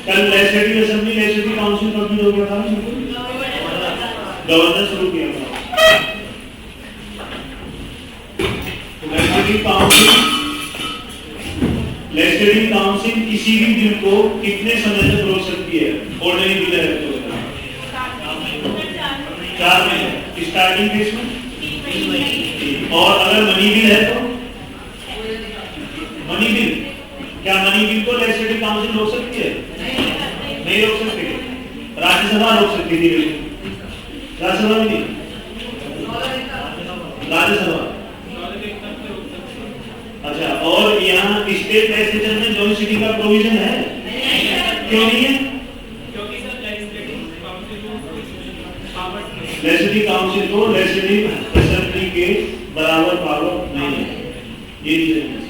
कल legislative assembly legislative council complete हो गया था गवर्नर शुरू किया था। लेजिस्लेटिव काउंसिल किसी भी बिल को कितने समय तक रोक सकती है? ऑर्डिनरी बिल है तो 4 महीने स्टार्टिंग फेज में, और अगर मनी बिल है तो मनी बिल, क्या मनी बिल को लेजिस्लेटिव काउंसिल रोक सकती है? नहीं रोक सकती। राज्यसभा रोक सकती थी, राज्यसभा में नहीं, राज्यसभा। अच्छा, और यहाँ स्टेट लेजिस्लेचर में जॉइंट सिटिंग का प्रोविजन है? क्यों नहीं है? लेजिस्लेटिव काउंसिल को लेजिस्लेटिव असेंबली के बराबर पावर नहीं है, ये रीजन है।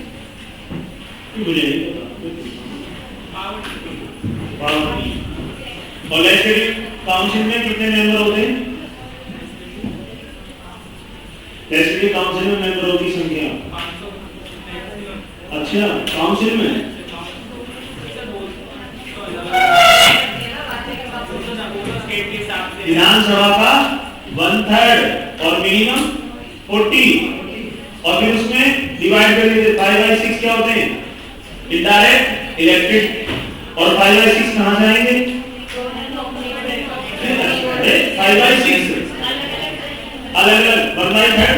मुझे नहीं पता पावर नहीं। और लेजिस्लेटिव काउंसिल में कितने मेंबर होते हैं? लेजिस्लेटिव काउंसिल में मेंबरों की संख्या, अच्छा काउंसिल में विधानसभा का 1/3 और मिनिमम 40, और फिर उसमें डिवाइड कर देते 5/6 क्या होते हैं? इनडायरेक्ट इलेक्टेड, और 5/6 कहां से आएंगे? 5/6 अलग अलग 1/3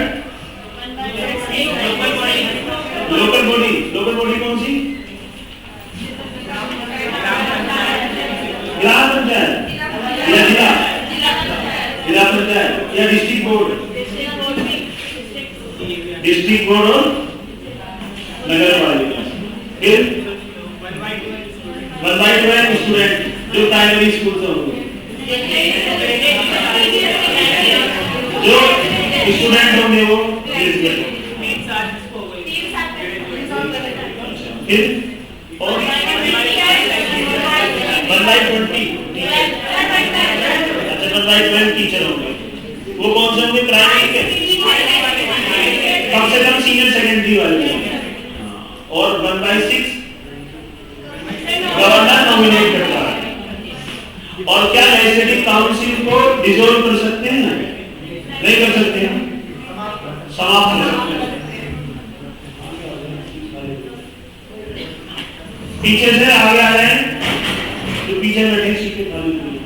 लोकल बॉडी। लोकल बॉडी कौन सी? ग्राम पंचायत या जिला पंचायत या डिस्ट्रिक्ट बोर्ड? डिस्ट्रिक्ट बोर्ड और नगर पालिका। फिर 1/2 है स्टूडेंट जो प्राइमरी स्कूल से होंगे, जो स्टूडेंट होंगे वो फिर और 1/20 टीचर होंगे। वो कौन से होंगे? प्राइमरी के, कम से कम सीनियर सेकेंडरी वाले। और 1/6 गवर्नर नॉमिनेट करता है। और क्या लेजिस्लेटिव काउंसिल को डिसॉल्व कर सकते हैं? नहीं कर सकते हैं, समाप्त कर सकते हैं। पीछे से आगे आ रहे हैं, जो पीछे बैठे सीटे खाली हुई।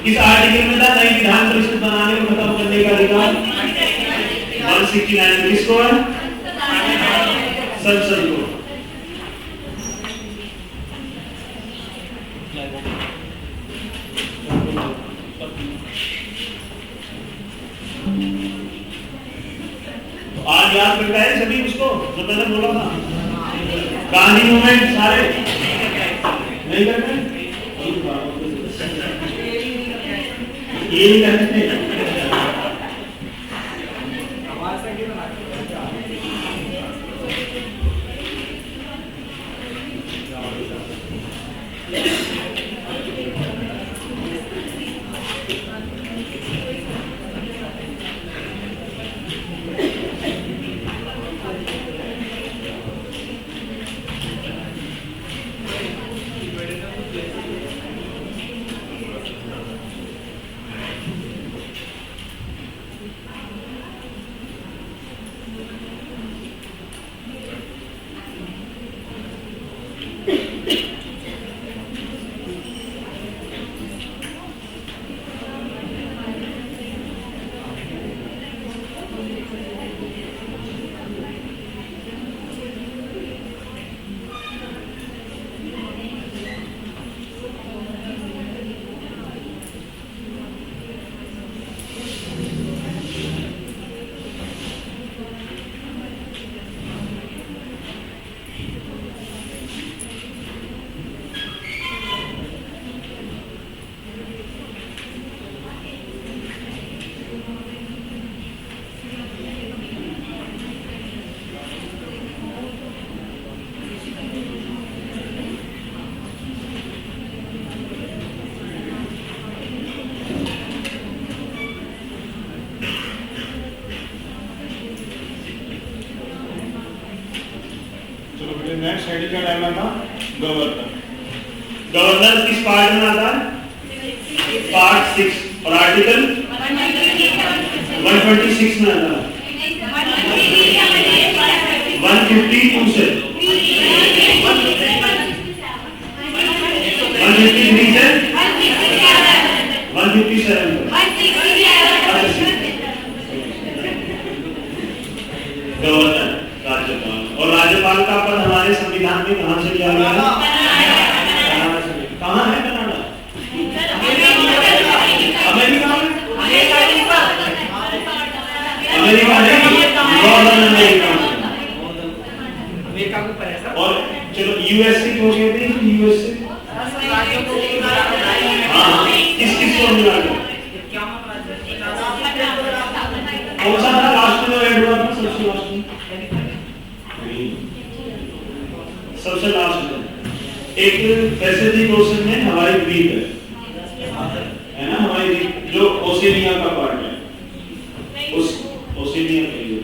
इस आर्टिकल में था नई विधान परिषद बनाने को खत्म करने का अधिकार 169 किसको है? संसद को। आज याद करता है सभी उसको जो मैंने बोला था, गांधी मूवमेंट सारे नहीं करते, ये नहीं करते। नेक्स्ट हेडिंग का टाइम आता गवर्नर। गवर्नर किस पार्ट में आता है? पार्ट 6 और आर्टिकल 126 में आता है। 152 से 153 से 157 गवर्नर राज्यपाल। और राज्यपाल का पद हमारे संविधान में कहां से लिया गया है? कहां है कनाडा? अमेरिका में? अमेरिका नहीं, नॉर्दर्न अमेरिका में। और चलो यूएसए क्यों कहते हैं? यूएसए किस किस को मिला गया? कौन सा था लास्ट में ऐड हुआ था? सबसे लास्ट में, सबसे लास्ट में एक पैसिफिक ओशन में हवाई द्वीप है ना, हवाई द्वीप जो ओशिनिया का पार्ट है, उस ओशिनिया के लिए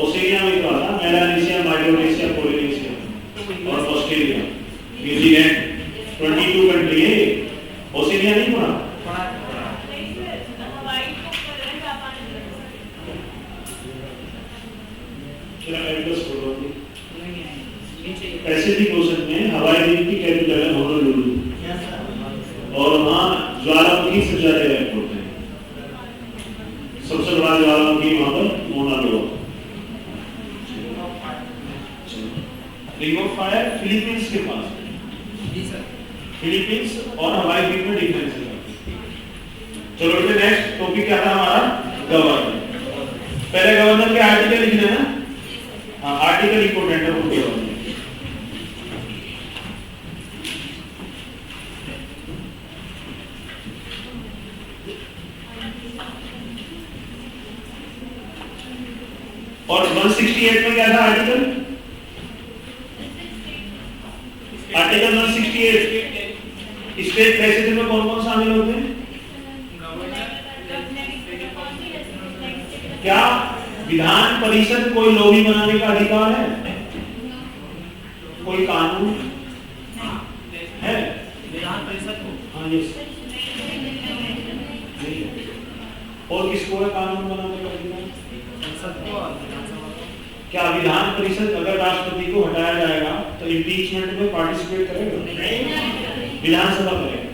ओशिनिया में क्या था? मेलानेशिया, माइक्रोनेशिया, पोलिनेशिया और ऑस्ट्रेलिया, न्यूजीलैंड, 22 कंट्री है। ओशिनिया नहीं पढ़ा? पैसिफिक ओशन में हवाई द्वीप की कैपिटल है होनोलुलु और वहाँ ज्वालामुखी सबसे ज्यादा इफेक्ट होते हैं। सबसे बड़ा ज्वालामुखी वहाँ पर मोना लोआ। रिंग ऑफ फायर फिलीपींस के पास है। फिलीपींस और हवाई द्वीप में डिफरेंस है। चलो बेटे नेक्स्ट टॉपिक क्या था हमारा? गवर्नर। पहले गवर्नर के आर्टिकल लिखना है ना। हाँ, आर्टिकल इंपोर्टेंट है वो गवर्नर। और 168 में क्या था आर्टिकल? आर्टिकल 168 स्टेट प्रेसिडेंट में कौन कौन शामिल होते हैं? क्या विधान परिषद कोई लॉबी बनाने का अधिकार है? कोई कानून है विधान परिषद को? हाँ यस। और किसको है कानून बनाने का अधिकार? क्या विधान परिषद अगर राष्ट्रपति को हटाया जाएगा तो इम्पीचमेंट में पार्टिसिपेट करेगा? विधानसभा करेगा?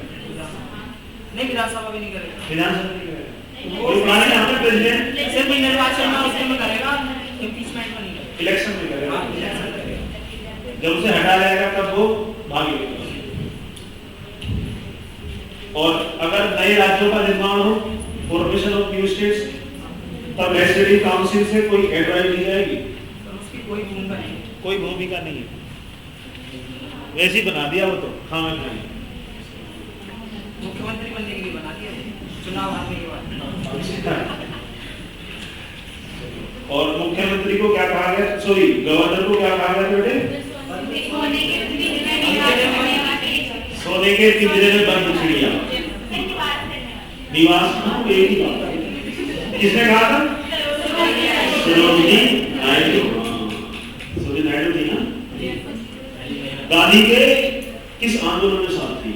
नहीं, विधानसभा भी नहीं करेगा। विधानसभा नहीं करेगा। कोई पुराने यहाँ पे प्रेसिडेंट सिर्फ निर्वाचन में उसमें करेगा, इम्पीचमेंट में नहीं करेगा। इलेक्शन में करेगा। जब उसे हटाया जाएगा तब वो भागेगा। और अगर नए राज्यों का निर्माण हो, फॉर्मेशन ऑफ न्यू स्टेट्स, तब लेजिस्लेटिव काउंसिल से कोई एडवाइस दी जाएगी? उसकी कोई भूमिका नहीं। कोई भूमिका नहीं है, वैसे ही बना दिया वो तो। हाँ मुख्यमंत्री बनने के लिए बना दिया, चुनाव हारने के बाद। और मुख्यमंत्री को क्या कहा गया? सॉरी, गवर्नर को क्या कहा गया बेटे? सोने के पिंजरे में बंद चिड़िया। निवास एक ही बात है। किसने कहा था? सरोजिनी नायडू। सरोजिनी नायडू थी ना। गांधी के किस आंदोलन में साथ थी?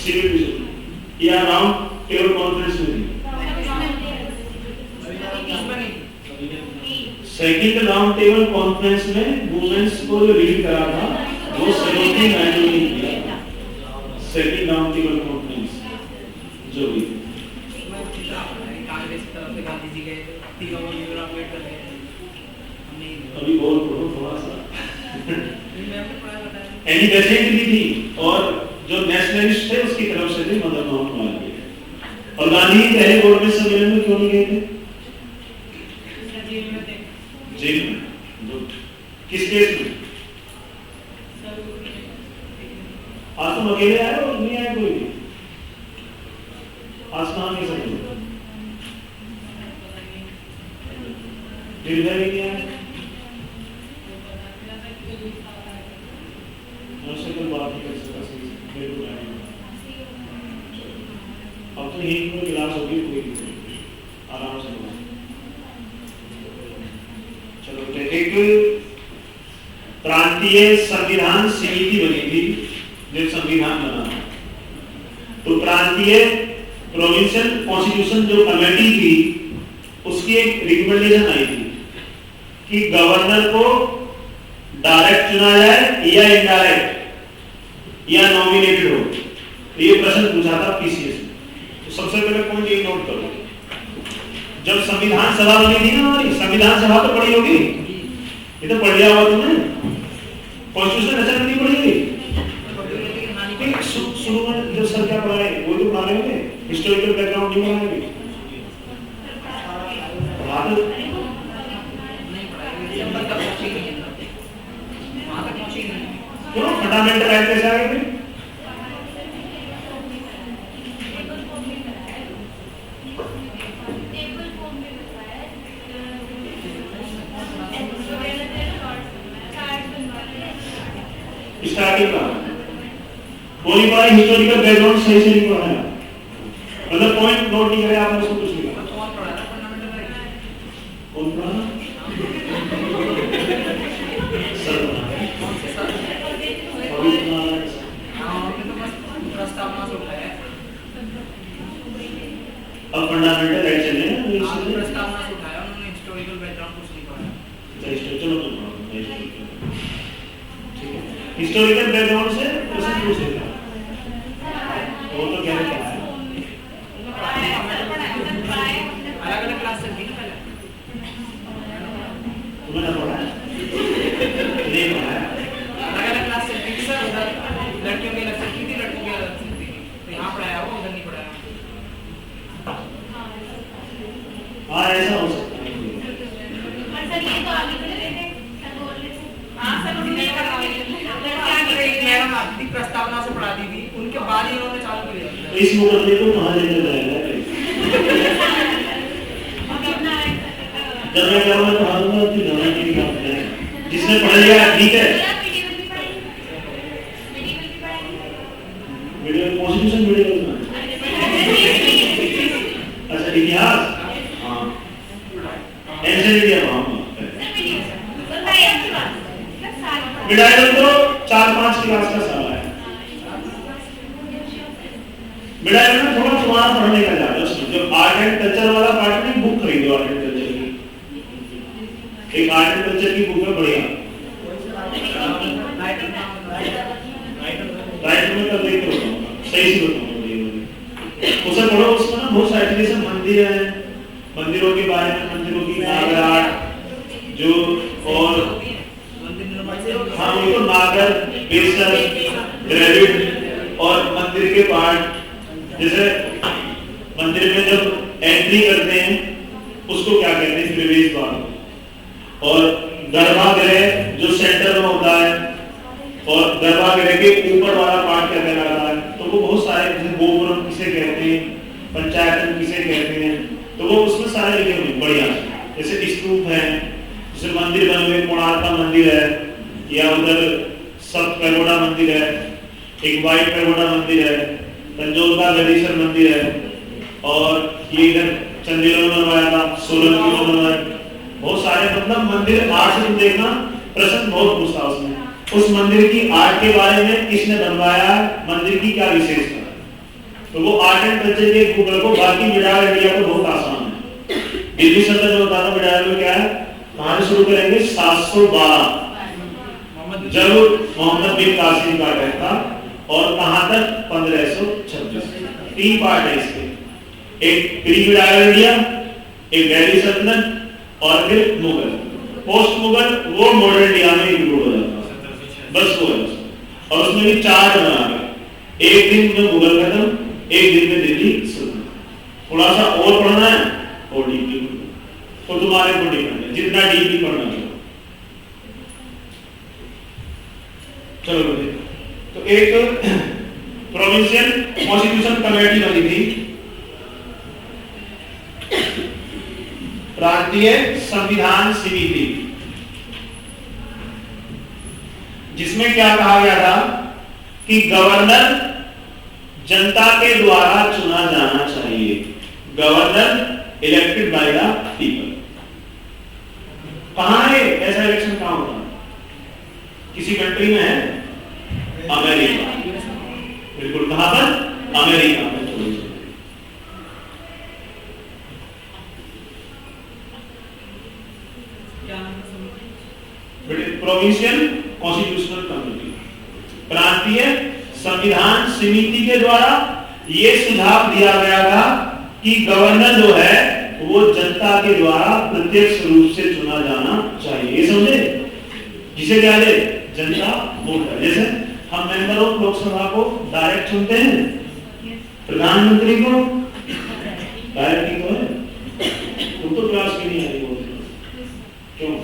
सिविल या राउंड टेबल कॉन्फ्रेंस में थी? सेकंड राउंड टेबल कॉन्फ्रेंस में वुमेन्स को जो लीड करा था वो सरोजिनी नायडू ने किया। सेकंड राउंड टेबल कॉन्फ्रेंस जो भी कांग्रेस तरफ से गांधी जी गए, तीनों अम्बेडकर गए। अभी बहुत पढ़ो थोड़ा सा। एनी बेसेंट भी थी और जो नेशनलिस्ट थे उसकी तरफ से भी मदर मोहन मालवीय। और गांधी पहले गवर्नमेंट सम्मेलन में क्यों नहीं गए थे? जेल में। किस केस में? आज तुम अकेले आए और नहीं आए कोई भी? आज कहाँ के सब निर्भय भी नहीं आए? कल बात नहीं कर सकता अब तो यही गिलास होगी, कोई आराम से एक प्रांतीय संविधान समिति बनी थी जो संविधान बना, तो प्रांतीय प्रोविंशियल कॉन्स्टिट्यूशन जो कमेटी थी उसकी एक रिकमेंडेशन आई थी कि गवर्नर को डायरेक्ट चुना जाए या इनडायरेक्ट या नॉमिनेटेड हो। तो ये प्रश्न पूछा था पीसीएस में। तो सबसे पहले पॉइंट ये नोट करो, जब संविधान सभा बनी थी ना हमारी, संविधान सभा तो पढ़ी होगी, ये तो पढ़ लिया होगा तुमने, कॉन्स्टिट्यूशन अचानक नहीं पढ़ी होगी। शुरू में जो सर क्या पढ़ाए वो तो पढ़ा रहे होंगे, हिस्टोरिकल बैकग्राउंड नहीं पढ़ाएंगे, क्यों फंडामेंटल राइट कैसे आ गए? स्टार्टिंग का कोई बार हिस्टोरिकल बैकग्राउंड सही से नहीं पढ़ाया, मतलब पॉइंट नोट नहीं करे आपने उसको कुछ नहीं कहा। कौन पढ़ा? अब फंडामेंटल राइट चले हैं, प्रस्तावना से उठाया उन्होंने, हिस्टोरिकल बैकग्राउंड कुछ नहीं पढ़ा। चलो तुम हिस्टोरिकल बैकग्राउंड से प्रश्न पूछ लेता वो तो क्या है, अलग-अलग क्लास से नहीं पढ़ा, तुमने ना पढ़ा नहीं पढ़ा, अलग-अलग क्लास से नहीं सर, उधर लड़कियों की अलग से थी, लड़कों की अलग से थी, तो यहाँ पढ़ाया वो उधर नहीं पढ़ाया। हाँ ऐसा हो सकता है। सर ये तो आगे चले गए थे, सर बोल रहे थे। हाँ सर उन्होंने मैडम आती प्रस्तावना से पढ़ाती थी, उनके बाद ही उन्होंने चालू किया। तो इस मुकदमे को कहाँ लेकर जाएगा? जब मैं कहूँगा पढ़ाऊंगा तो जाना की बात है, जिसने पढ़ लिया ठीक है। वीडियो कॉन्स्टिट्यूशन वीडियो में अच्छा इतिहास, हाँ एंशिएंट इंडिया मिडाइल तो 4-5 क्लास का सवाल है। मिडाइल में थोड़ा तुम्हारा पढ़ने का ज्यादा, उसमें जो आर्ट एंड कल्चर वाला पार्ट में बुक खरीदो, आर्ट एंड कल्चर की एक आर्ट एंड कल्चर की बुक है बढ़िया, राइट में कर देख लो सही से बताऊंगा, उसे पढ़ो। उसमें ना बहुत सारे जैसे मंदिर है, मंदिरों के बारे में, मंदिरों की नागर आर्ट जो, और हाँ वो तो नागर, बेसर, ग्रेविड और मंदिर के पार्ट, जैसे मंदिर में जब एंट्री करते हैं उसको क्या कहते हैं, प्रवेश द्वार, और गर्भगृह जो सेंटर में होता है, और गर्भगृह के ऊपर वाला पार्ट क्या कहलाता है, तो वो बहुत सारे, जैसे गोपुरम किसे कहते हैं, पंचायतन किसे कहते हैं, तो वो उसमें सारे लिखे हुए बढ़िया, जैसे स्तूप है, जैसे मंदिर बने हुए, कोणार्क का मंदिर है, या उधर सब पैगोडा मंदिर है, एक वाइट पैगोडा मंदिर है, तंजौर का गणेश्वर मंदिर है, और ये इधर चंदेलों में बनवाया था, सोलंकी में बनवाया, बहुत सारे, मतलब मंदिर आर्ट से देखना प्रश्न बहुत पूछता उसमें, उस मंदिर की आर्ट के बारे में किसने बनवाया, मंदिर की क्या विशेषता, तो वो आर्ट एंड कल्चर के गूगल को, बाकी मिडाइल इंडिया को बहुत आसान है। दिल्ली सल्तनत में होता था, मिडाइल में क्या है, कहां से शुरू करेंगे, 712 जब मोहम्मद बिन कासिम का टाइम था, और कहां तक 1526, 3 पार्ट है इसके, एक प्री मिडाइल इंडिया, एक दिल्ली सल्तनत, और फिर मुगल। पोस्ट मुगल वो मॉडर्न इंडिया में इंक्लूड हो जाता है, बस वो है, और उसमें भी 4 बना गए, एक दिन में मुगल खत्म, एक दिन में दिल्ली सल्तनत। थोड़ा सा और पढ़ना है और डीपली, तो तुम्हारे ऊपर डिपेंड है जितना डीपली पढ़ना है। चलो तो एक प्रोविंशियल कॉन्स्टिट्यूशन कमेटी बनी थी, प्रांतीय संविधान समिति, जिसमें क्या कहा गया था कि गवर्नर जनता के द्वारा चुना जाना चाहिए, governor elected by the people. कहां है ऐसा इलेक्शन किसी कंट्री में है? अमेरिका। बिल्कुल, कहां पर? अमेरिका में। प्रोविंशियल कॉन्स्टिट्यूशनल कमेटी, प्रांतीय संविधान समिति के द्वारा ये सुझाव दिया गया था कि गवर्नर जो है वो जनता के द्वारा प्रत्यक्ष रूप से चुना जाना चाहिए। ये समझे? जिसे क्या है? जनता वोट। जैसे हम मेंबर ऑफ लोकसभा को डायरेक्ट चुनते हैं, प्रधानमंत्री को डायरेक्ट ही तो है। तुम तो क्लास की नहीं आई बोलते क्यों?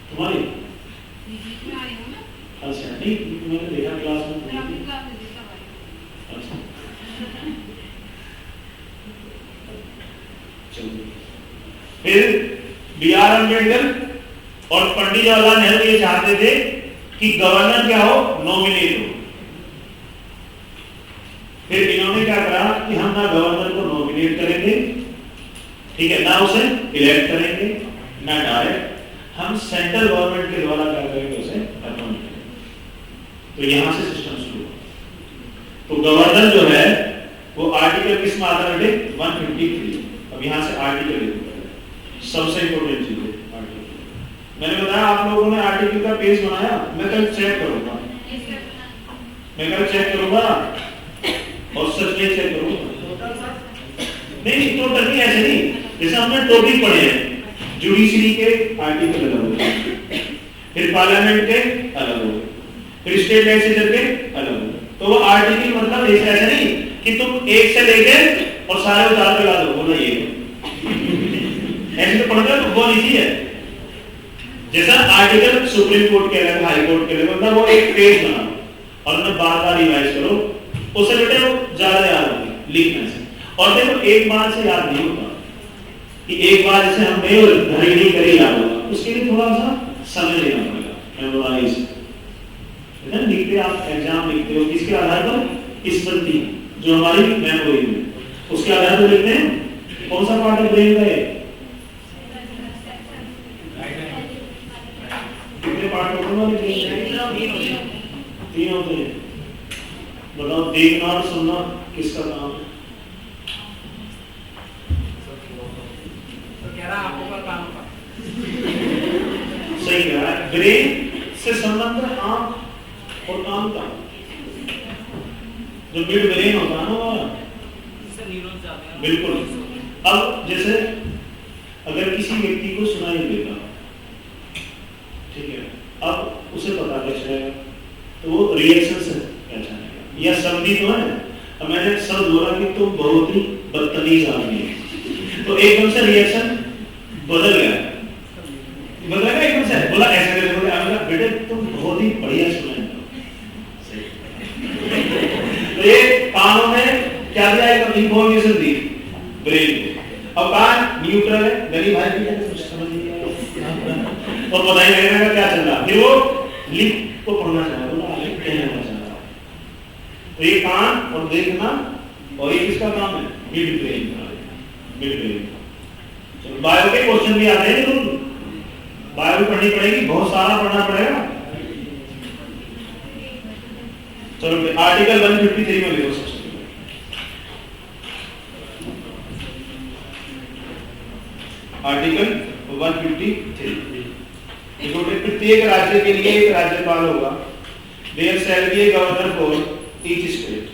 तुम्हारी? अच्छा, नहीं मैंने देखा क्लास में। अच्छा, चलिए। फिर B.R. अम्बेडकर और पंडित जवाहरलाल नेहरू ये चाहते थे कि गवर्नर क्या हो? नॉमिनेट हो। फिर इन्होंने क्या कहा कि हम ना गवर्नर को नॉमिनेट करेंगे, ठीक है, ना उसे इलेक्ट करेंगे, ना डायरेक्ट, हम सेंट्रल गवर्नमेंट के द्वारा क्या करेंगे? उसे अपॉइंट करेंगे। तो यहां से सिस्टम शुरू हुआ। तो गवर्नर जो है वो आर्टिकल किस में आता है? 153। अब यहां से आर्टिकल सबसे इंपॉर्टेंट चीज है आर्टिकल। मैंने बताया आप लोगों ने आर्टिकल का पेज बनाया, मैं कल चेक करूंगा, और सच में चेक करूंगा। नहीं, टोटल नहीं, ऐसे नहीं। जैसे हमने टॉपिक पढ़े हैं, जुडिशरी के आर्टिकल अलग होंगे, फिर पार्लियामेंट के अलग होंगे, फिर स्टेट लेजिस्लेचर के अलग होंगे। तो वो आर्टिकल मतलब ऐसा नहीं कि तुम एक से लेके और सारे उतार के ला दो, बोला ये ऐसे तो पढ़ते हो तो वो नहीं है। जैसा आर्टिकल सुप्रीम कोर्ट के अलग, हाई कोर्ट के अलग, मतलब वो एक पेज बनाओ और उन्हें बार-बार रिवाइज करो, उससे बेटे वो ज्यादा याद होगी लिखने से। और देखो एक बार से याद नहीं होता कि एक बार जैसे हमने घड़ी करी याद होगा, उसके लिए थोड़ा सा समय लेना पड़ेगा। मेमोराइज लिखते आप एग्जाम लिखते हो किसके आधार पर? स्मृति जो हमारी मेमोरी में, उसके आधार पर लिखते हैं। कौन सा पार्ट है ब्रेन का? कितने पार्ट होते हैं? 3 होते हैं। बताओ, देखना और सुनना किसका काम है? सही कह रहा है। ब्रेन से संबंध आंख और कान का, जो मिड ब्रेन होता है ना हमारा, बिल्कुल। अब जैसे अगर किसी व्यक्ति को सुनाई देगा, ठीक है, अब उसे पता क्या चलेगा? तो वो रिएक्शन से पहचानेगा। यह शब्द तो है। अब मैंने शब्द बोला कि तुम बहुत ही बदतमीज आदमी है, तो एकदम से रिएक्शन बदल गया, एकदम से बोला ऐसे करके, बेटे तुम बहुत ही बढ़िया सुनाई। तो ये कानों में क्या दिया? एक इंफॉर्मेशन दी ब्रेन को। अब कान न्यूट्रल है, गरीब भाई भी कुछ समझ नहीं आ रहा और पता ही नहीं लगा क्या चल रहा। फिर वो लिख को पढ़ना चाह रहा, बोला आगे कहना चाह रहा। तो ये कान और देखना, और ये किसका काम है? मिड ब्रेन का। मिड ब्रेन का। बायो के क्वेश्चन भी आते हैं, जरूर बायो भी पढ़नी पड़ेगी, बहुत सारा पढ़ना पड़ेगा। चलो आर्टिकल 153 में लिखो सबसे। आर्टिकल 153 देखो, प्रत्येक राज्य के लिए एक राज्यपाल होगा। There shall be a governor for each state.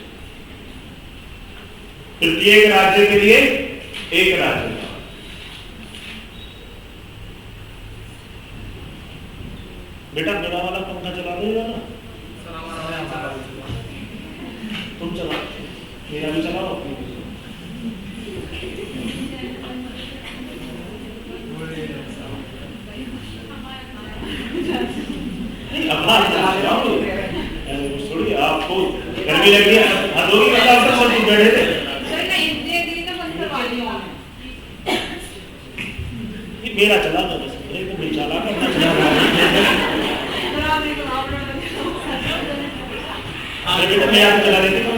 प्रत्येक राज्य के लिए एक राज्यपाल। बेटा मेरा वाला पंखा चला देगा ना? तुम चला, मेरा भी चलाओ। नहीं अपना चलाओ, थोड़ी आपको गर्मी लग रही है, हदोगी मतलब आप सब बैठे थे। मेरा चला दो बस, नहीं चला करना चला। बेटा मैं आपको चला देती हूँ।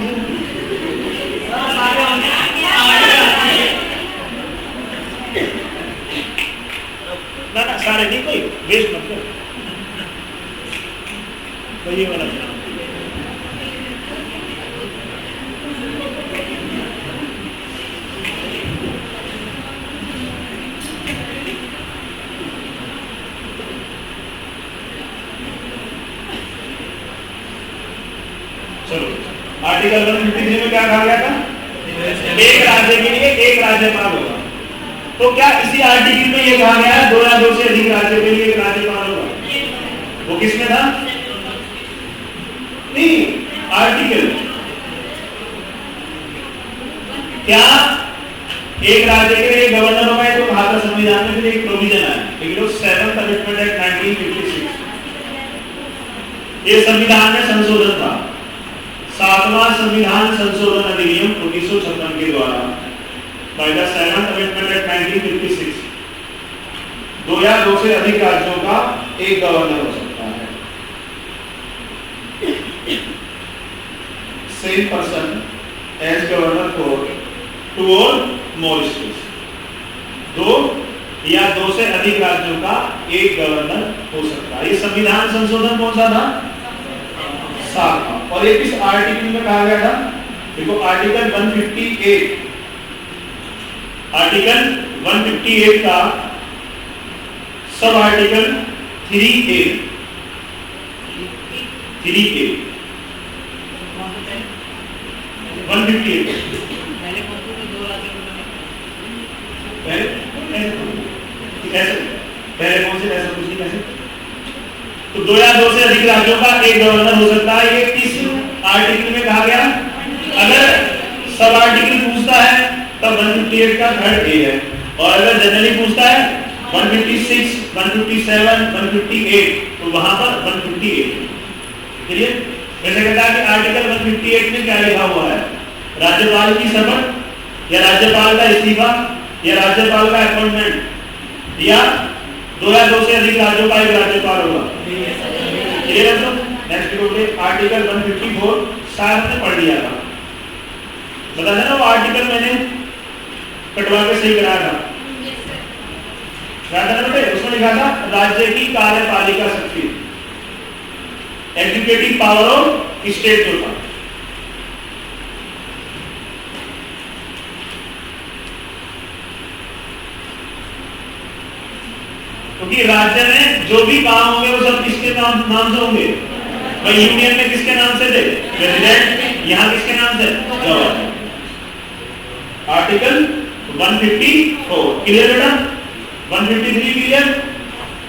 ना खा रहे नहीं कोई वेस्ट मत करो तो ये वाला चलो आर्टिकल 153 में क्या कहा गया था एक राज्य के लिए एक राज्यपाल होगा तो क्या इसी आर्टिकल में ये कहा गया है 2 या 2 से अधिक राज्यों के लिए एक राज्यपाल होगा वो किसमें था नहीं आर्टिकल क्या एक राज्य के लिए गवर्नर होगा तो कहा था संविधान में एक प्रोविजन है लेकिन 7th अमेंडमेंट एक्ट 1956 ये संविधान में संशोधन था 7वां संविधान संशोधन अधिनियम 1956 के द्वारा by the 7th amendment act 1956 2 या 2 से अधिक राज्यों का एक गवर्नर हो सकता है same person as governor for 2 और मोर स्टेट्स 2 या 2 से अधिक राज्यों का एक गवर्नर हो सकता है ये संविधान संशोधन कौन सा था 7वां और ये किस आर्टिकल में कहा गया था देखो आर्टिकल 158 का सब आर्टिकल 3A पहले 158 कौन से 2 राज्यों को पहले कौन से ऐसा कुछ नहीं कैसे तो 2 या 2 से अधिक राज्यों का एक गवर्नर हो सकता है ये किस आर्टिकल में कहा गया अगर सब आर्टिकल पूछता है तब 158 का 3rd A है और अगर जनरली पूछता है 156 157 158 तो वहां पर 158 चलिए वैसे कहता है कि आर्टिकल 158 में क्या लिखा हुआ है राज्यपाल की शपथ या राज्यपाल का इस्तीफा या राज्यपाल का अपॉइंटमेंट या 2 या 2 से अधिक राज्यों का एक राज्यपाल होगा क्लियर है सब नेक्स्ट देखोगे आर्टिकल 154 शायद ने पढ़ लिया था बता देना वो आर्टिकल मैंने कटवा के सही कराया था क्या था बेटे उसमें लिखा था राज्य की कार्यपालिका शक्ति एग्जीक्यूटिव पावर ऑफ स्टेट जो था क्योंकि राज्य में जो भी काम होंगे वो सब किसके नाम से होंगे भाई यूनियन में किसके नाम से थे प्रेसिडेंट यहाँ किसके नाम से गवर्नर आर्टिकल 154 क्लियर बेटा 153 क्लियर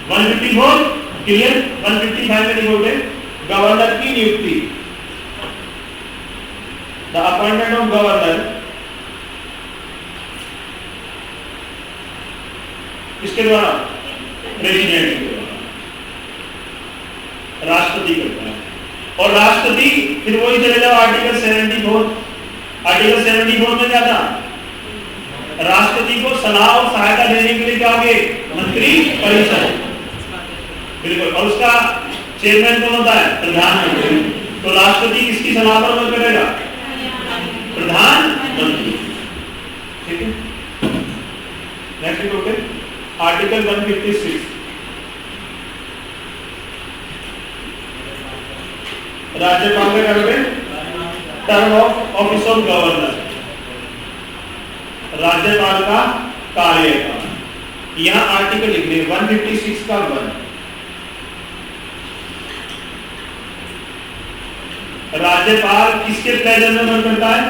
154 क्लियर 155 में लिखोगे गवर्नर की नियुक्ति द अपॉइंटमेंट ऑफ गवर्नर किसके द्वारा प्रेसिडेंट के द्वारा राष्ट्रपति करता है और राष्ट्रपति फिर वही चले जाओ आर्टिकल 74 में क्या था राष्ट्रपति को सलाह और सहायता देने के लिए क्या होंगे मंत्री परिषद बिल्कुल और उसका चेयरमैन कौन होता है प्रधानमंत्री तो राष्ट्रपति किसकी सलाह पर अमल करेगा प्रधानमंत्री ठीक है नेक्स्ट देखोगे आर्टिकल 156 राज्यपाल का करोगे term of office of governor राज्यपाल का कार्यकाल यहाँ आर्टिकल लिख रहे 156 का 1 राज्यपाल किसके प्लेजर में वर्क करता है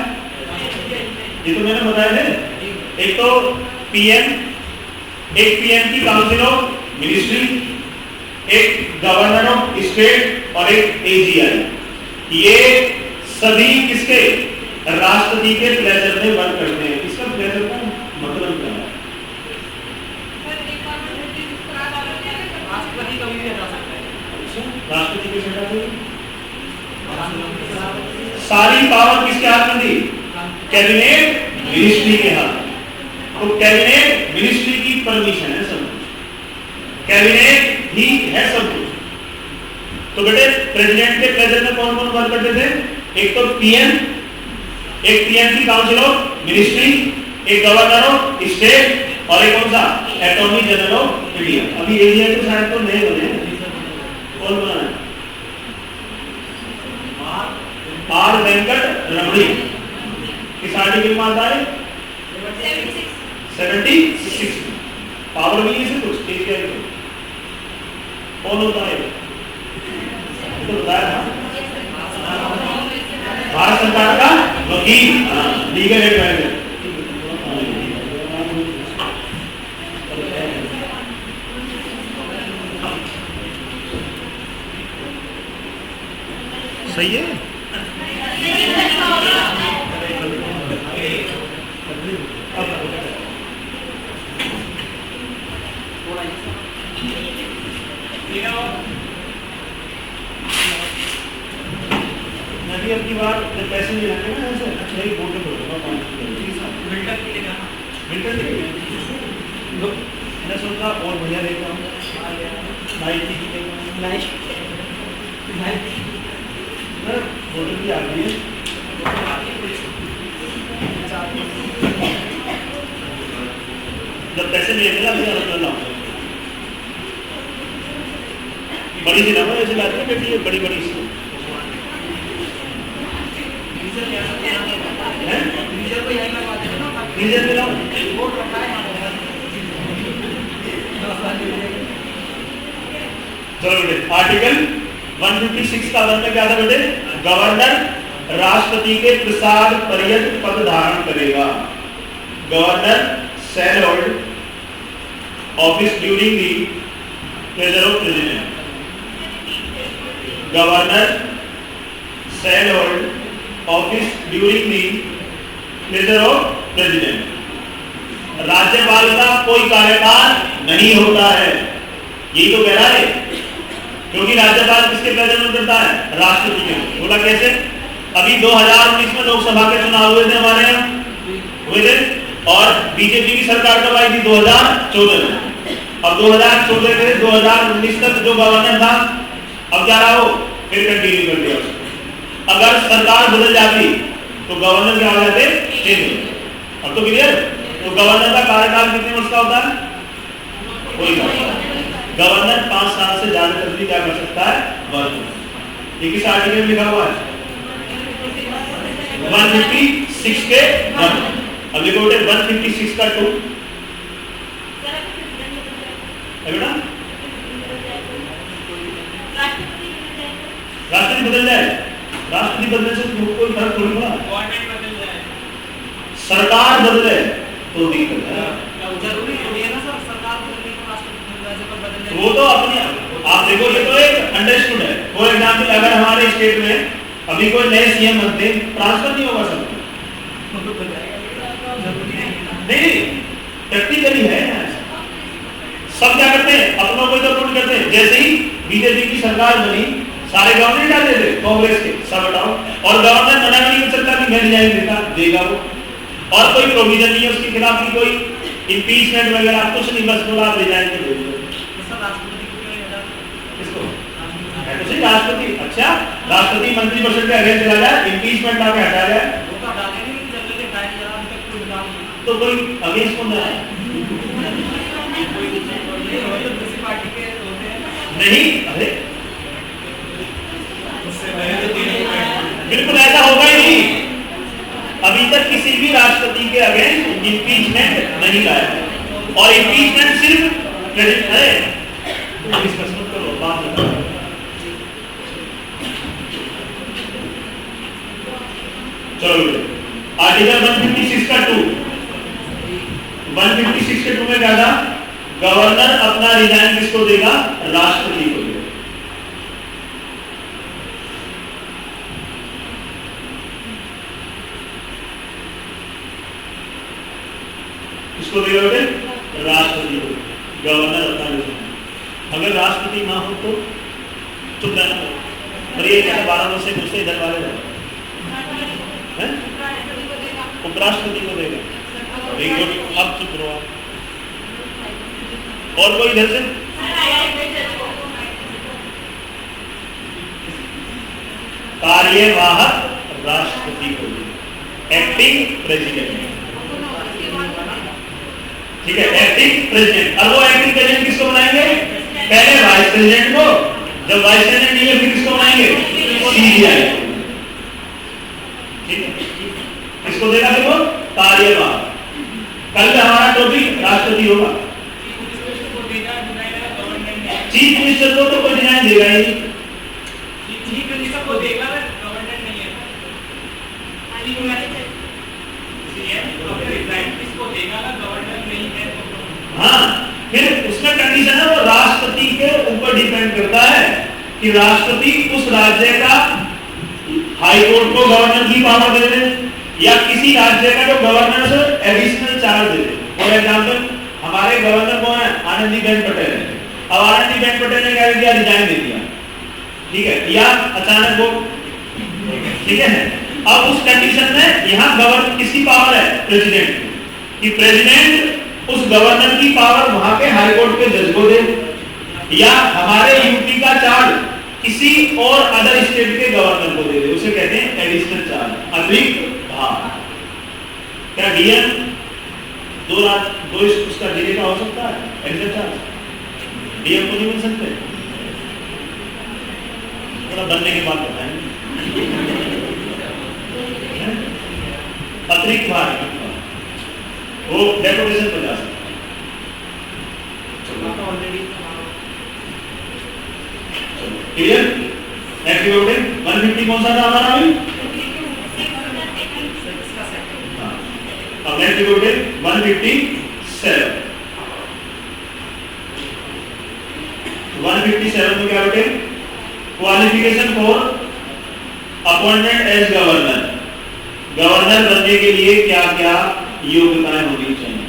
ये तो मैंने बताया थे एक तो पीएम एक पीएम की काउंसिल ऑफ मिनिस्ट्री एक गवर्नर ऑफ स्टेट और एक एजीआई ये सभी किसके राष्ट्रपति के प्लेजर में वर्क करते हैं इसका प्लेजर का मतलब क्या है राष्ट्रपति कभी भी हटा सकता है राष्ट्रपति के सारी पावर किसके हाथ में थी कैबिनेट मिनिस्ट्री के हाथ तो कैबिनेट मिनिस्ट्री की परमिशन है सब कुछ कैबिनेट ही है सब कुछ तो बेटे प्रेसिडेंट के प्लेजर में कौन कौन वर्क करते थे एक तो पीएम एक पीएम की काउंसिल ऑफ मिनिस्ट्री एक गवर्नर ऑफ स्टेट और एक कौन सा अटॉर्नी जनरल ऑफ इंडिया। अभी एरिया तो शायद तो नए बने हैं। कौन बना है? आर वेंकट रमणी। किस आर्टिकल में आता है? 76। पावर भी इसे कुछ ठीक है। कौन होता है? तो बताया था भारत सरकार का वकील, लीगल एडवाइजर। सही है। नदी अब की बार जब पैसे नहीं रखे ना ऐसे अच्छा ही बोल के मैं सोचा और बढ़िया देखता हूँ बोतल भी आ गई है। जब पैसे नहीं मिला बड़ी सी ना ऐसे लाते हैं बेटी, बड़ी बड़ी डीजल मिला। चलो बेटे, आर्टिकल 156 का मतलब क्या था बेटे? गवर्नर राष्ट्रपति के प्रसाद पर्यंत पद धारण करेगा। Governor shall hold office during the pleasure of president. Governor shall hold office during the pleasure of president. राज्यपाल का कोई कार्यकाल नहीं होता है, यही तो कह रहा है। क्योंकि राज्यपाल किसके प्लेजर में करता है? राष्ट्रपति के। बोला कैसे? अभी 2019 में लोकसभा के चुनाव हुए थे हमारे यहाँ, हुए थे, और बीजेपी की सरकार कब आई थी? 2014 में। अब 2014 से 2019 तक जो गवर्नर था, अब क्या रहा हो? फिर कंटिन्यू कर दिया उसको। अगर सरकार बदल जाती तो गवर्नर क्या हो जाते? चेंज। अब तो क्लियर? तो गवर्नर का कार्यकाल कितने वर्ष का होता है? कोई गवर्नर 5 साल से ज्यादा तक भी क्या कर सकता है? वर्ष। ये किस आर्टिकल में लिखा हुआ है? 156 के 1। अब देखो बेटे 156 का 2 है बेटा। राष्ट्रपति बदल जाए, राष्ट्रपति बदलने से कोई फर्क थोड़ी पड़ा। सरकार बदले तो दिक्कत है। जरूरी है ना सर, सरकार बदलने को राष्ट्रपति वो तो अपनी, आप देखो ये तो एक अंडरस्टूड है। फॉर एग्जाम्पल अगर हमारे स्टेट में अभी कोई नए सीएम बनते, ट्रांसफर नहीं होगा सबको। नहीं, प्रैक्टिकली है। सब क्या करते हैं? अपनों को तो वोट करते हैं। जैसे ही बीजेपी की सरकार बनी, सारे गवर्नर डाल देते कांग्रेस के, सब हटाओ। और गवर्नर मना भी नहीं कर सकता कि मैं रिजाइन देगा वो। और कोई प्रोविजन नहीं है उसके खिलाफ की, कोई इम्पीचमेंट वगैरह कुछ नहीं, बस बोला आप रिजाइन कर दो। राष्ट्रपति, अच्छा राष्ट्रपति मंत्रिपरिषद के अगेंस्ट चला जाए, इम्पीचमेंट लाके हटा जाए तो कोई अगेंस्ट कौन है? नहीं, अरे बिल्कुल ऐसा होगा ही नहीं। अभी तक किसी भी राष्ट्रपति के अगेंस्ट इम्पीचमेंट नहीं लाया, और इम्पीचमेंट सिर्फ प्रेसिडेंट है। डिस्कशन करो, बात बताओ। चलो आर्टिकल 156 का 2, 156 के 2 में क्या था? गवर्नर अपना रिजाइन किसको देगा? राष्ट्रपति को देगा। किसको देगा बेटे? राष्ट्रपति को। गवर्नर अपना रिजाइन। अगर राष्ट्रपति ना हो तो चुप रहना। और ये क्या 12 वर्ष से मुझसे इधर वाले रहे, उपराष्ट्रपति को देगा। अब चुप रहो। और कोई इधर से? कार्यवाहक राष्ट्रपति को देगा, एक्टिंग प्रेसिडेंट। ठीक है, एक्टिंग प्रेसिडेंट। अब वो एक्टिंग प्रेसिडेंट किसको बनाएंगे? पहले वाइस प्रेसिडेंट को, जब वाइस प्रेसिडेंट नहीं है फिर किसको बनाएंगे? सीजीआई। ठीक है, किसको देगा फिर वो? कार्यभार। कल हमारा टॉपिक राष्ट्रपति होगा। चीफ मिनिस्टर को तो कोई डिनाई देगा ही नहीं। चीफ मिनिस्टर को देगा, गवर्नमेंट नहीं है। किसको देगा ना, गवर्नमेंट नहीं है। हाँ, फिर उसमें कंडीशन है, वो राष्ट्रपति के ऊपर डिपेंड करता है कि राष्ट्रपति उस राज्य का हाई कोर्ट को गवर्नर की पावर दे दे या किसी राज्य का जो गवर्नर से additional charge they they. For example हमारे गवर्नर कौन है? आनंदीबेन पटेल है। अब आनंदीबेन पटेल ने क्या किया? रिजाइन दे दिया, ठीक है, या अचानक वो, ठीक है। अब उस कंडीशन में यहाँ गवर्नर किसकी पावर है? प्रेसिडेंट की। प्रेसिडेंट उस गवर्नर की पावर वहां के हाई कोर्ट के जज को दे, या हमारे यूपी का चार्ज किसी और अदर स्टेट के गवर्नर को दे दे, उसे कहते हैं एडिशनल चार्ज, अतिरिक्त भार। क्या डीएम दो उसका जिले का हो सकता है एडिशनल चार्ज? डीएम को नहीं बन सकते? थोड़ा बनने के बाद बताएंगे। अतिरिक्त भार वो डेकोरेशन पर जा सकता है। क्लियर? नेक्स्ट रिपोर्टिंग 150 कौन सा था हमारा अभी? अब नेक्स्ट रिपोर्टिंग 157। 157 में क्या बेटे? Qualification for appointment as governor. Governor बनने के लिए क्या क्या योग्यताएं होनी चाहिए?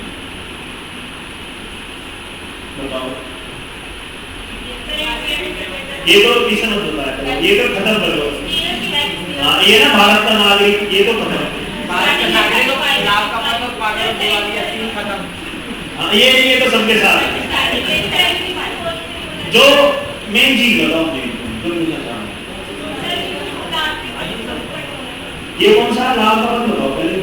बताओ। ये तो ट्यूशन होता है, ये तो खत्म कर लो। हाँ, ये ना भारत का नागरिक, ये तो खत्म। भारत का नागरिक लाभ का मतलब पागल दिवाली ऐसी खत्म। हाँ, ये तो सबके साथ है। जो मेन चीज बताओ, जो पूछना चाह रहा ये कौन सा लाभ का मतलब बताओ पहले?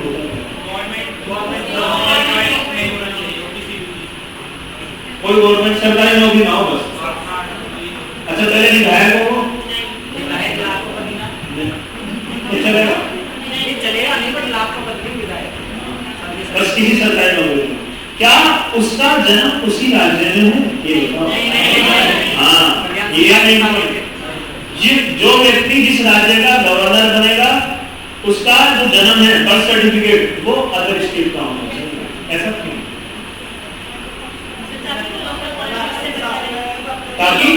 कोई गवर्नमेंट सरकारी नौकरी ना हो बस। अच्छा, पहले विधायक हो चलेगा नहीं, बट लाभ का पद विधायक बस किसी सरकारी नौकरी। क्या उसका जन्म उसी राज्य में है? ये बताओ। हाँ, ये नहीं। जो व्यक्ति जिस राज्य का गवर्नर बनेगा उसका जो जन्म है, बर्थ सर्टिफिकेट, वो अदर स्टेट का होना चाहिए। ऐसा क्यों? ताकि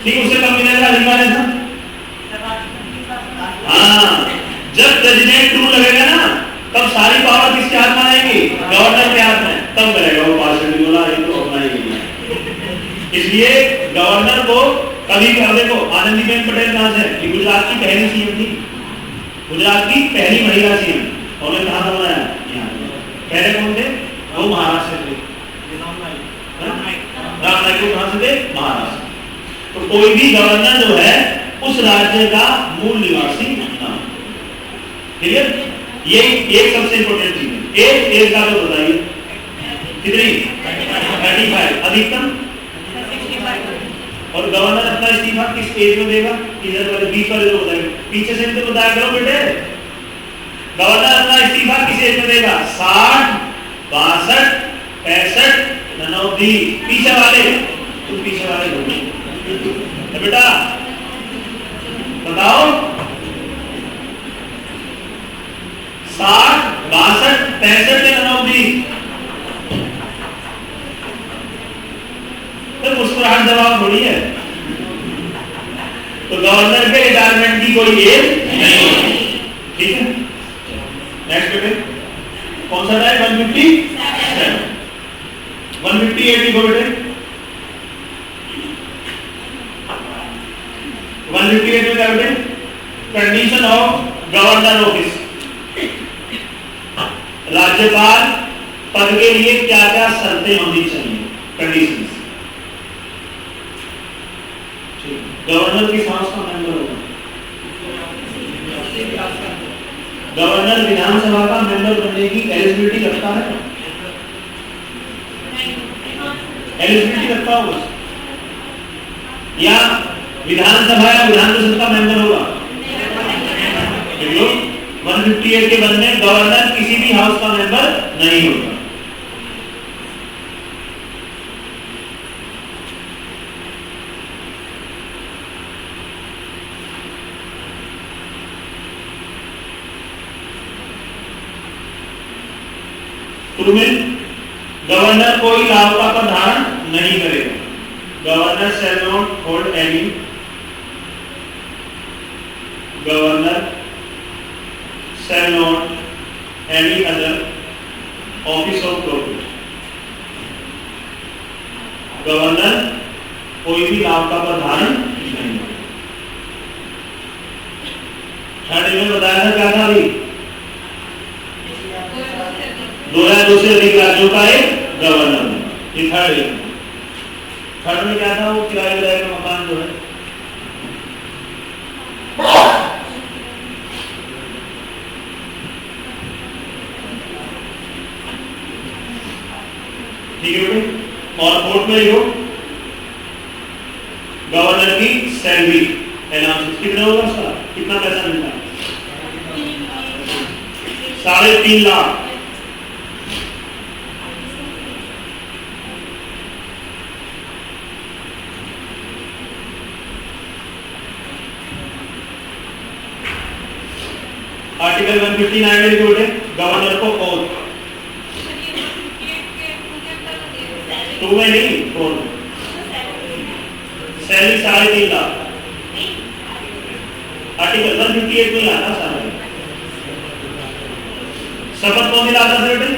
ठीक उसे कब मिलेगा अधिकार है ना? हाँ, जब प्रेसिडेंट रूल लगेगा ना, तब सारी पावर किसके हाथ में आएगी? गवर्नर के हाथ में। तब करेगा वो पार्षद बोला, ये तो अपना ही है। इसलिए गवर्नर को कभी देखो, आनंदीबेन पटेल कहां से? ये गुजरात की पहली सीएम थी, गुजरात की पहली महिला सीएम। उन्होंने कहां से बनाया? यहाँ। पहले कौन थे? वो महाराष्ट्र थे, राम नाईक को कहां से थे? महाराष्ट्र। तो कोई भी गवर्नर जो है उस राज्य का मूल निवासी ना। क्लियर? ये एक सबसे इंपॉर्टेंट चीज है। एज का तो बताइए कितनी? 35 अधिकतम। और गवर्नर अपना इस्तीफा किस एज में देगा? इधर वाले 20 वाले लोग बताएंगे, पीछे से तो बताया करो बेटे। गवर्नर अपना इस्तीफा किस एज में देगा? 60, 62, 65, 99। पीछे वाले, तुम पीछे वाले लोग तो बेटा बताओ। 60, 62, 65 या 99? तो मुस्कुराहट जवाब थोड़ी है। तो गवर्नर के रिटायरमेंट की कोई एज नहीं होती। ठीक है, नेक्स्ट बेटे कौन सा है? 157। 158 लिखो बेटे। 158 में क्या बेटे? Condition of governor office. राज्यपाल पद के लिए क्या क्या शर्तें होनी चाहिए? कंडीशंस। गवर्नर की सांस का मेंबर होगा, गवर्नर विधानसभा का मेंबर बनने की एलिजिबिलिटी रखता है? एलिजिबिलिटी रखता होगा या विधानसभा या विधान परिषद का मेंबर होगा? 158 के बंद में गवर्नर किसी भी हाउस का मेंबर नहीं होगा। में गवर्नर कोई लाभ का धारण नहीं करेगा। Governor shall not hold any other office of profit. Governor कोई भी लाभ का धारण नहीं। थर्ड में बताया था क्या था अभी? 2 या 2 से अधिक राज्यों का एक गवर्नर। ये थर्ड में क्या था? वो किराए का मकान जो है ठीक है बेटे। और फोर्थ में लिखो गवर्नर की सैलरी अनाउंस कितना होगा उसका? कितना पैसा मिलता है? 3.5 लाख। आर्टिकल 159 में लिखो बेटे गवर्नर को ओथ। 2 में नहीं 4 में सैलरी 3.5 लाख। आर्टिकल 158 में आता सारा। शपथ कौन दिलाता था बेटे?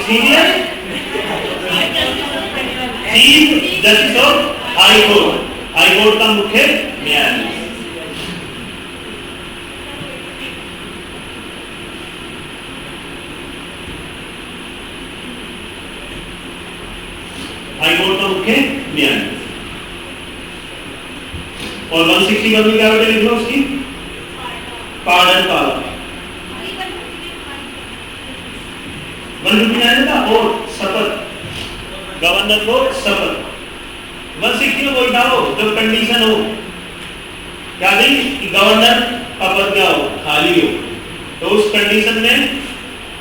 Senior chief justice of high court का मुख्य न्यायाधीश। हाईकोर्ट का मुख्य न्यायाधीश। और 161 में क्या बेटे लिख लो उसकी? Pardon power. 159 था और शपथ गवर्नर को शपथ। 160 में कोई था वो जब कंडीशन हो क्या नहीं कि गवर्नर का पद क्या हो? खाली हो। तो उस कंडीशन में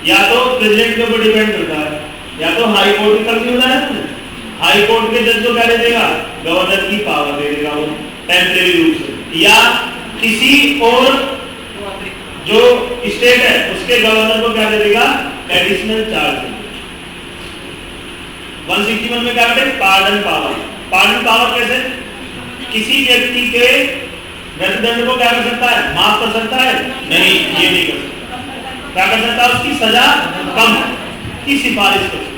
या तो प्रेसिडेंट के ऊपर डिपेंड करता है या तो हाई कोर्ट की तरफ होना है। हाई कोर्ट के जज को क्या दे देगा? गवर्नर की पावर दे देगा वो टेम्परेरी रूप से, या किसी और जो स्टेट है उसके गवर्नर को क्या दे देगा? Additional charge. 161 में क्या कहते हैं? Pardon power. पार्डन पावर कैसे? किसी व्यक्ति के मृत्युदंड को क्या कर सकता है? माफ कर सकता है? नहीं, ये नहीं कर सकता। क्या कर सकता है? उसकी सजा कम की सिफारिश कर सकता है।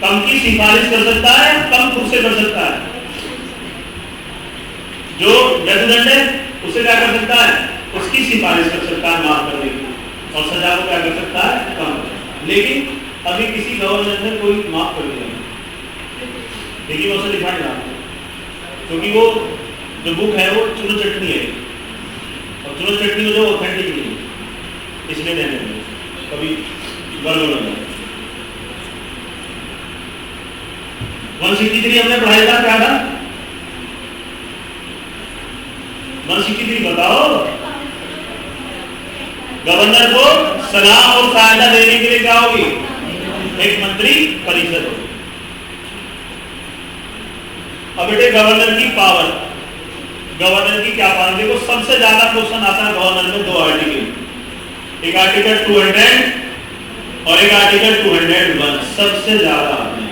कम की सिफारिश कर सकता है, कम खुद से कर सकता है। जो मृत्युदंड है उसे क्या कर सकता है? उसकी सिफारिश कर सकता है माफ करने की, और सजा को क्या कर सकता है? कम। लेकिन अभी किसी गवर्नर ने कोई माफ कर दिया, देखिए उसे लिखा नहीं रहा, क्योंकि वो जो बुक है वो चुनो चटनी है, और चुनो चटनी में जो ऑथेंटिक नहीं है, इसलिए देने कभी गड़बड़ हो जाए। 163 हमने पढ़ाया था, क्या था? 163 बताओ। गवर्नर को सलाह और सहायता देने के लिए क्या होगी? एक मंत्री परिषद होगी। अब बेटे गवर्नर की पावर, गवर्नर की क्या पावर? देखो सबसे ज्यादा क्वेश्चन आता है गवर्नर में 2 आर्टिकल, एक आर्टिकल 200 और एक आर्टिकल 201, सबसे ज्यादा आते हैं।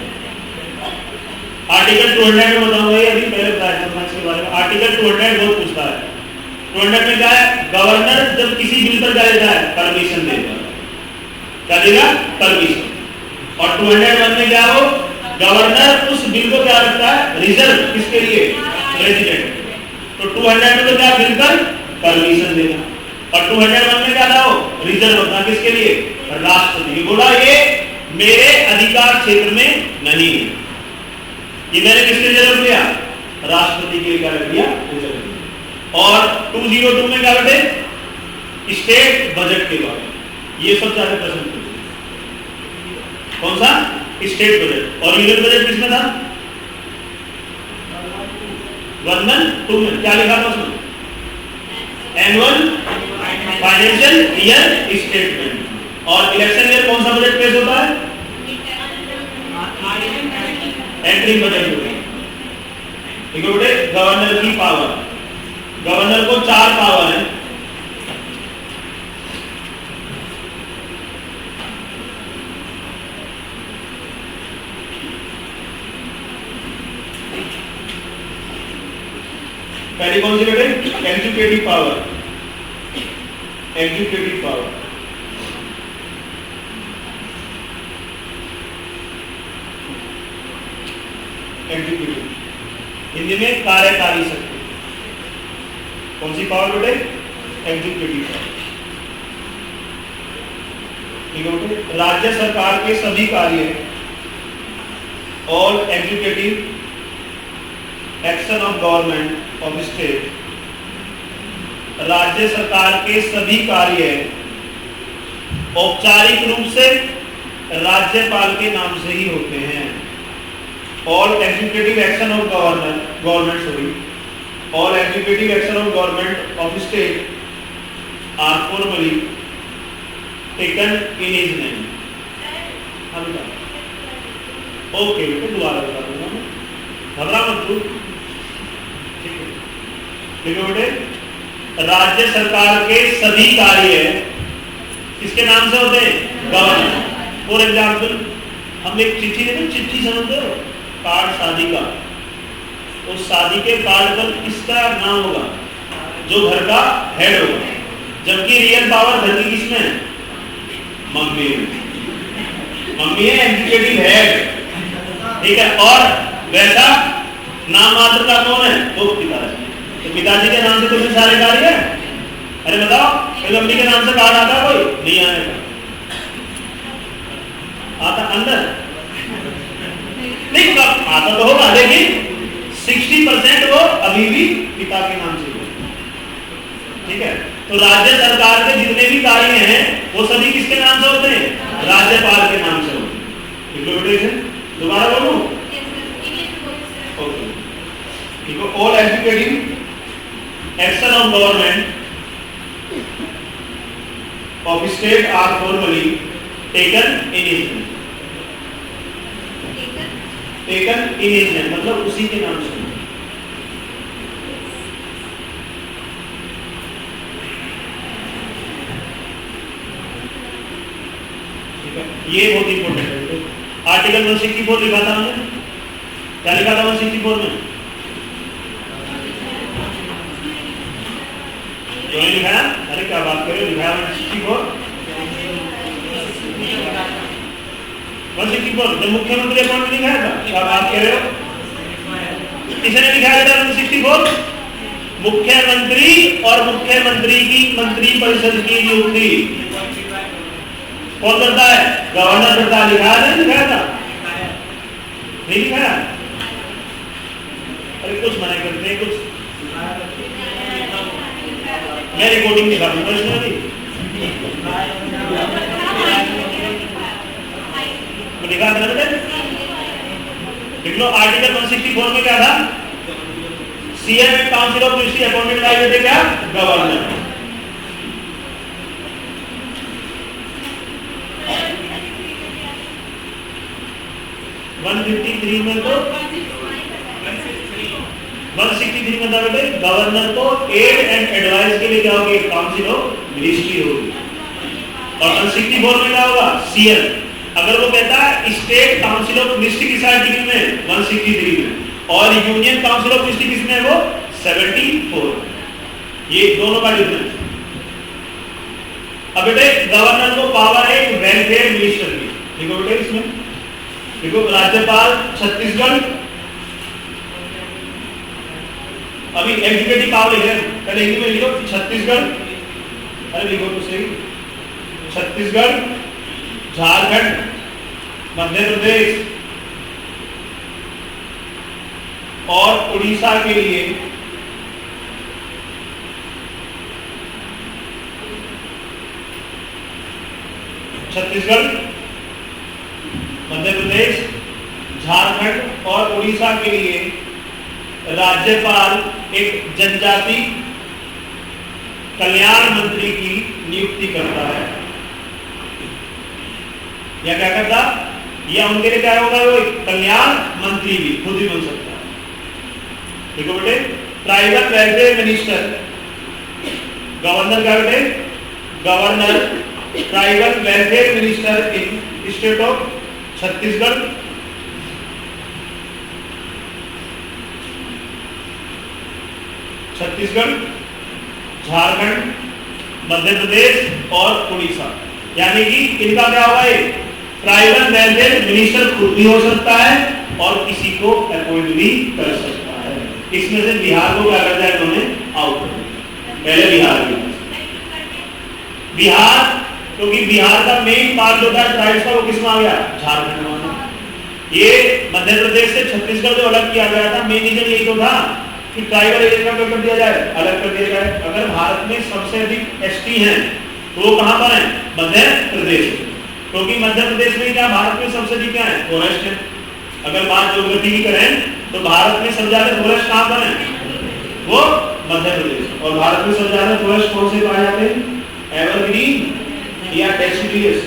आर्टिकल 200 में बताऊंगा, अभी पहले बताया था इसके बारे में। आर्टिकल 200 बहुत पूछता है। 200 में क्या है? गवर्नर जब किसी बिल पर क्या देता है? परमिशन देता है। क्या देगा? परमिशन। और 201 में क्या हो? गवर्नर उस बिल को क्या रखता है? रिजर्व। किसके लिए? प्रेसिडेंट। तो 200 में तो क्या? बिल पर परमिशन देना, और 201 में क्या था? रिजर्व रखना। किसके लिए? राष्ट्रपति। बोला ये मेरे अधिकार क्षेत्र में नहीं है। ये मैंने किसके लिए रख दिया? राष्ट्रपति के लिए क्या रख दिया? और 202 में क्या बेटे? स्टेट बजट के बारे में ये सब सारे प्रश्न पूछे। कौन सा? State budget. और यूनियन बजट किसमें था? 1-2 में क्या लिखा था उसमें? Annual financial year statement. और इलेक्शन ईयर कौन सा बजट पेश होता है? एंट्री बजट होता है। ठीक है बेटे। गवर्नर की पावर, गवर्नर को 4 पावर है। पहली कौन सी बेटे? Executive power, executive power. Executive Hindi में कार्यकारी शक्ति। कौन सी पावर बेटे? Executive power. ठीक है बेटे। राज्य सरकार के सभी कार्य और executive action of government of state, राज्य सरकार के सभी कार्य औपचारिक रूप से राज्यपाल के नाम से ही होते हैं। और एग्जीक्यूटिव एक्शन ऑफ और executive action of government of state are formally taken in his name. Okay बेटे, दोबारा बता दूंगा मैं, घबरा मत तू। ठीक है बेटे। राज्य सरकार के सभी कार्य किसके नाम से होते हैं? गवर्नर। फॉर एग्जाम्पल हम एक चिट्ठी देते हैं, चिट्ठी समझते हो? कार्ड शादी का, उस शादी के कार्ड पर किसका नाम होगा? जो घर का हेड होगा। जबकि रियल पावर घर की किसमें है? मम्मी है। मम्मी है एग्जीक्यूटिव हेड। ठीक है। और वैसा नाम मात्र का कौन है? वो पिताजी। तो पिताजी के नाम से तो सारे कार्य है। अरे बताओ, मम्मी के नाम से कार्ड आता है? कोई नहीं आएगा। आता अंदर नहीं, कब आता तो होगा, लेकिन 60% वो अभी भी पिता के नाम से होगा। ठीक है। तो राज्य सरकार के जितने भी कार्य हैं वो सभी किसके नाम से होते हैं? राज्यपाल के नाम से होते हैं। दोबारा बोलूं? ओके। ठीक है। All executive action of government of state are formally taken in his name. Taken in his name मतलब उसी के नाम से। ठीक है। ये बहुत इंपॉर्टेंट है। आर्टिकल 164 लिखा था हमने। क्या लिखा था 164 में? जो लिखा है? अरे क्या बात कर रहे हो? लिखा 164 जब मुख्यमंत्री अकाउंट में लिखा था, क्या बात कह रहे हो? किसने लिखा है 164? मुख्यमंत्री और मुख्यमंत्री की मंत्री परिषद की नियुक्ति कौन करता है? गवर्नर करता है। लिखा है? नहीं लिखा था? नहीं लिखा है? अरे कुछ मना करते हैं, कुछ मैं रिकॉर्डिंग दिखा दूंगा इसमें भी। लिखा था ना? देख लो आर्टिकल 164 में क्या था? CM and council of ministry appointed by the क्या? गवर्नर। में तो 163 में था बेटे, गवर्नर को एड एंड एडवाइस के लिए क्या होगी? काउंसिल ऑफ मिनिस्ट्री होगी। और 164 में क्या होगा? सीएम। अगर वो कहता है स्टेट काउंसिल ऑफ मिनिस्ट्री किस आर्टिकल में? 163 में। और यूनियन काउंसिल ऑफ मिनिस्ट्री किसमें है? वो 74। ये दोनों का डिफरेंस। अब बेटे गवर्नर को पावर है वेलफेयर मिनिस्टर की। देखो बेटे इसमें देखो, राज्यपाल छत्तीसगढ़, अभी एग्जीक्यूटिव पावर लिखे, पहले हिंदी में लिखो छत्तीसगढ़। अरे लिखो तो सही, छत्तीसगढ़, झारखंड, मध्य प्रदेश, और उड़ीसा के लिए छत्तीसगढ़, मध्य प्रदेश, झारखंड और उड़ीसा के लिए राज्यपाल एक जनजाति कल्याण मंत्री की नियुक्ति करता है। या क्या करता, या उनके लिए क्या होगा, वो कल्याण मंत्री भी खुद ही बन सकता है। ठीक है बेटे। ट्राइबल वेलफेयर मिनिस्टर, गवर्नर क्या बेटे, governor tribal welfare minister in state of Chhattisgarh, Jharkhand, Madhya Pradesh और उड़ीसा। यानी कि इनका क्या होगा, ट्राइबल वेलफेयर मिनिस्टर खुद भी हो सकता है और किसी को अपॉइंट भी कर सकता है। इसमें से बिहार को क्या कर दिया इन्होंने, आउट कर दिया। पहले बिहार, क्योंकि बिहार का मेन पार्ट जो था ट्राइब्स का, वो किसमें आ गया, झारखंड में। ये मध्य प्रदेश से छत्तीसगढ़ जो अलग किया गया था, मेन रीजन यही तो था कि ट्राइबल एरिया का कर दिया जाए, अलग कर दिया जाए। अगर भारत में सबसे अधिक एसटी हैं तो वो कहां पर है, मध्य प्रदेश। क्योंकि मध्य प्रदेश में क्या, भारत में सबसे अधिक क्या है, फॉरेस्ट है। अगर बात ज्योग्राफी की करें तो भारत में सबसे ज्यादा फॉरेस्ट कहां पर है, वो मध्य प्रदेश। और भारत में सबसे ज्यादा फॉरेस्ट कौन से पाए जाते हैं, एवरग्रीन या डेसिडियस।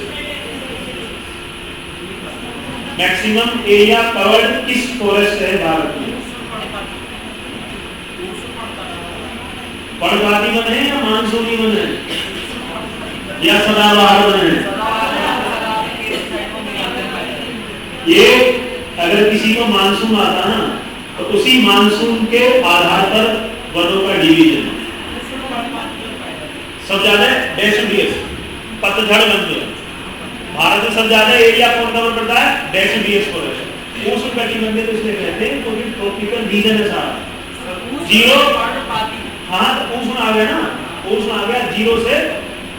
मैक्सिमम एरिया कवर्ड किस फॉरेस्ट है भारत में, पर्णपाती वन है या मानसूनी वन है या सदाबहार वन है। ये अगर किसी को मानसून आता ना तो उसी मानसून के आधार पर वनों का डिवीजन सब ज्यादा डेसिडियस, पतझड़ बनते हैं। भारत में सब ज्यादा एरिया कौन कवर करता है, डेसिडियस फॉरेस्ट। उष्णकटिबंधीय तो इसलिए कहते हैं क्योंकि ट्रॉपिकल रीजन है सारा। जीरो, हाँ तो उष्ण आ गया ना, उष्ण आ गया 0 से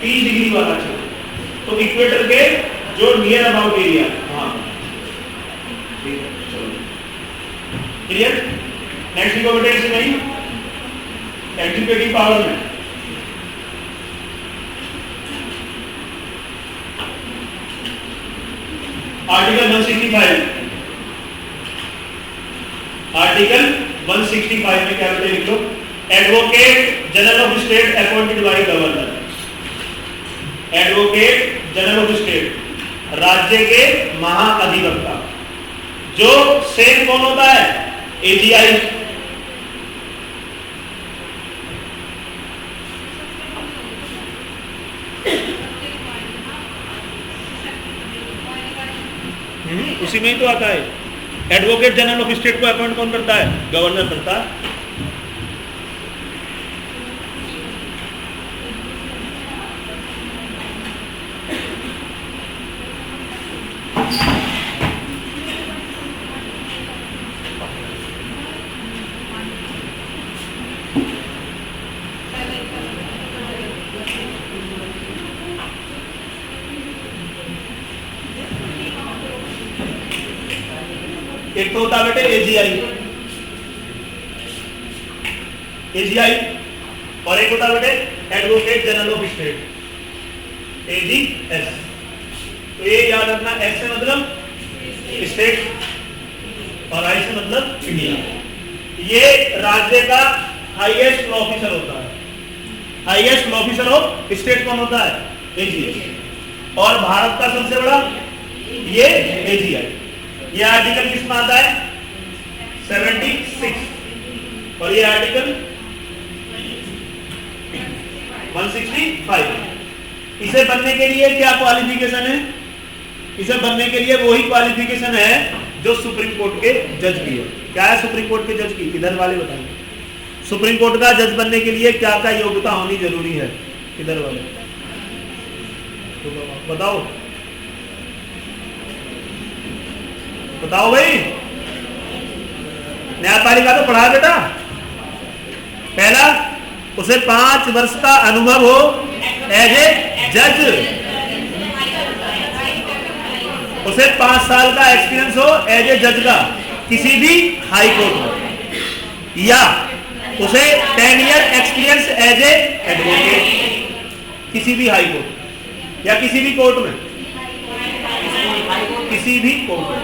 30 डिग्री वाला क्षेत्र, तो इक्वेटर के जो नियर अबाउट एरिया, हाँ क्लियर। नेक्स्ट को बेटे ऐसे नहीं, एग्जीक्यूटिव पावर में आर्टिकल 165, आर्टिकल 165 में क्या बेटे लिख लो, advocate general of state appointed by governor. Advocate general of state, राज्य के महाअधिवक्ता, जो सेम कौन होता है, एजीआई। उसी में ही तो आता है। एडवोकेट जनरल ऑफ स्टेट को अपॉइंट कौन करता है, गवर्नर करता है। एक तो होता है बेटे एजीआई, एजीआई, और एक होता है बेटे advocate general of state, AGS. तो ये याद रखना, एस से मतलब स्टेट और आई से मतलब इंडिया। ये राज्य का हाईएस्ट लॉ ऑफिसर होता है। Highest law officer of state कौन होता है, एजीएस। और भारत का सबसे बड़ा ये एजीआई। ये आर्टिकल किस में आता है, 76, और ये आर्टिकल 165। इसे बनने के लिए क्या क्वालिफिकेशन है, इसे बनने के लिए वही क्वालिफिकेशन है जो सुप्रीम कोर्ट के जज की है। क्या है सुप्रीम कोर्ट के जज की, इधर वाले बताएंगे। सुप्रीम कोर्ट का जज बनने के लिए क्या क्या योग्यता होनी जरूरी है, इधर वाले तो बताओ, बताओ भाई। न्यायपालिका तो पढ़ा बेटा। पहला, उसे 5 वर्ष का अनुभव हो एज ए जज, उसे 5 साल का एक्सपीरियंस हो एज ए जज का किसी भी हाई कोर्ट में। या उसे 10 year experience as a advocate किसी भी हाई कोर्ट या किसी भी कोर्ट में, किसी भी कोर्ट में।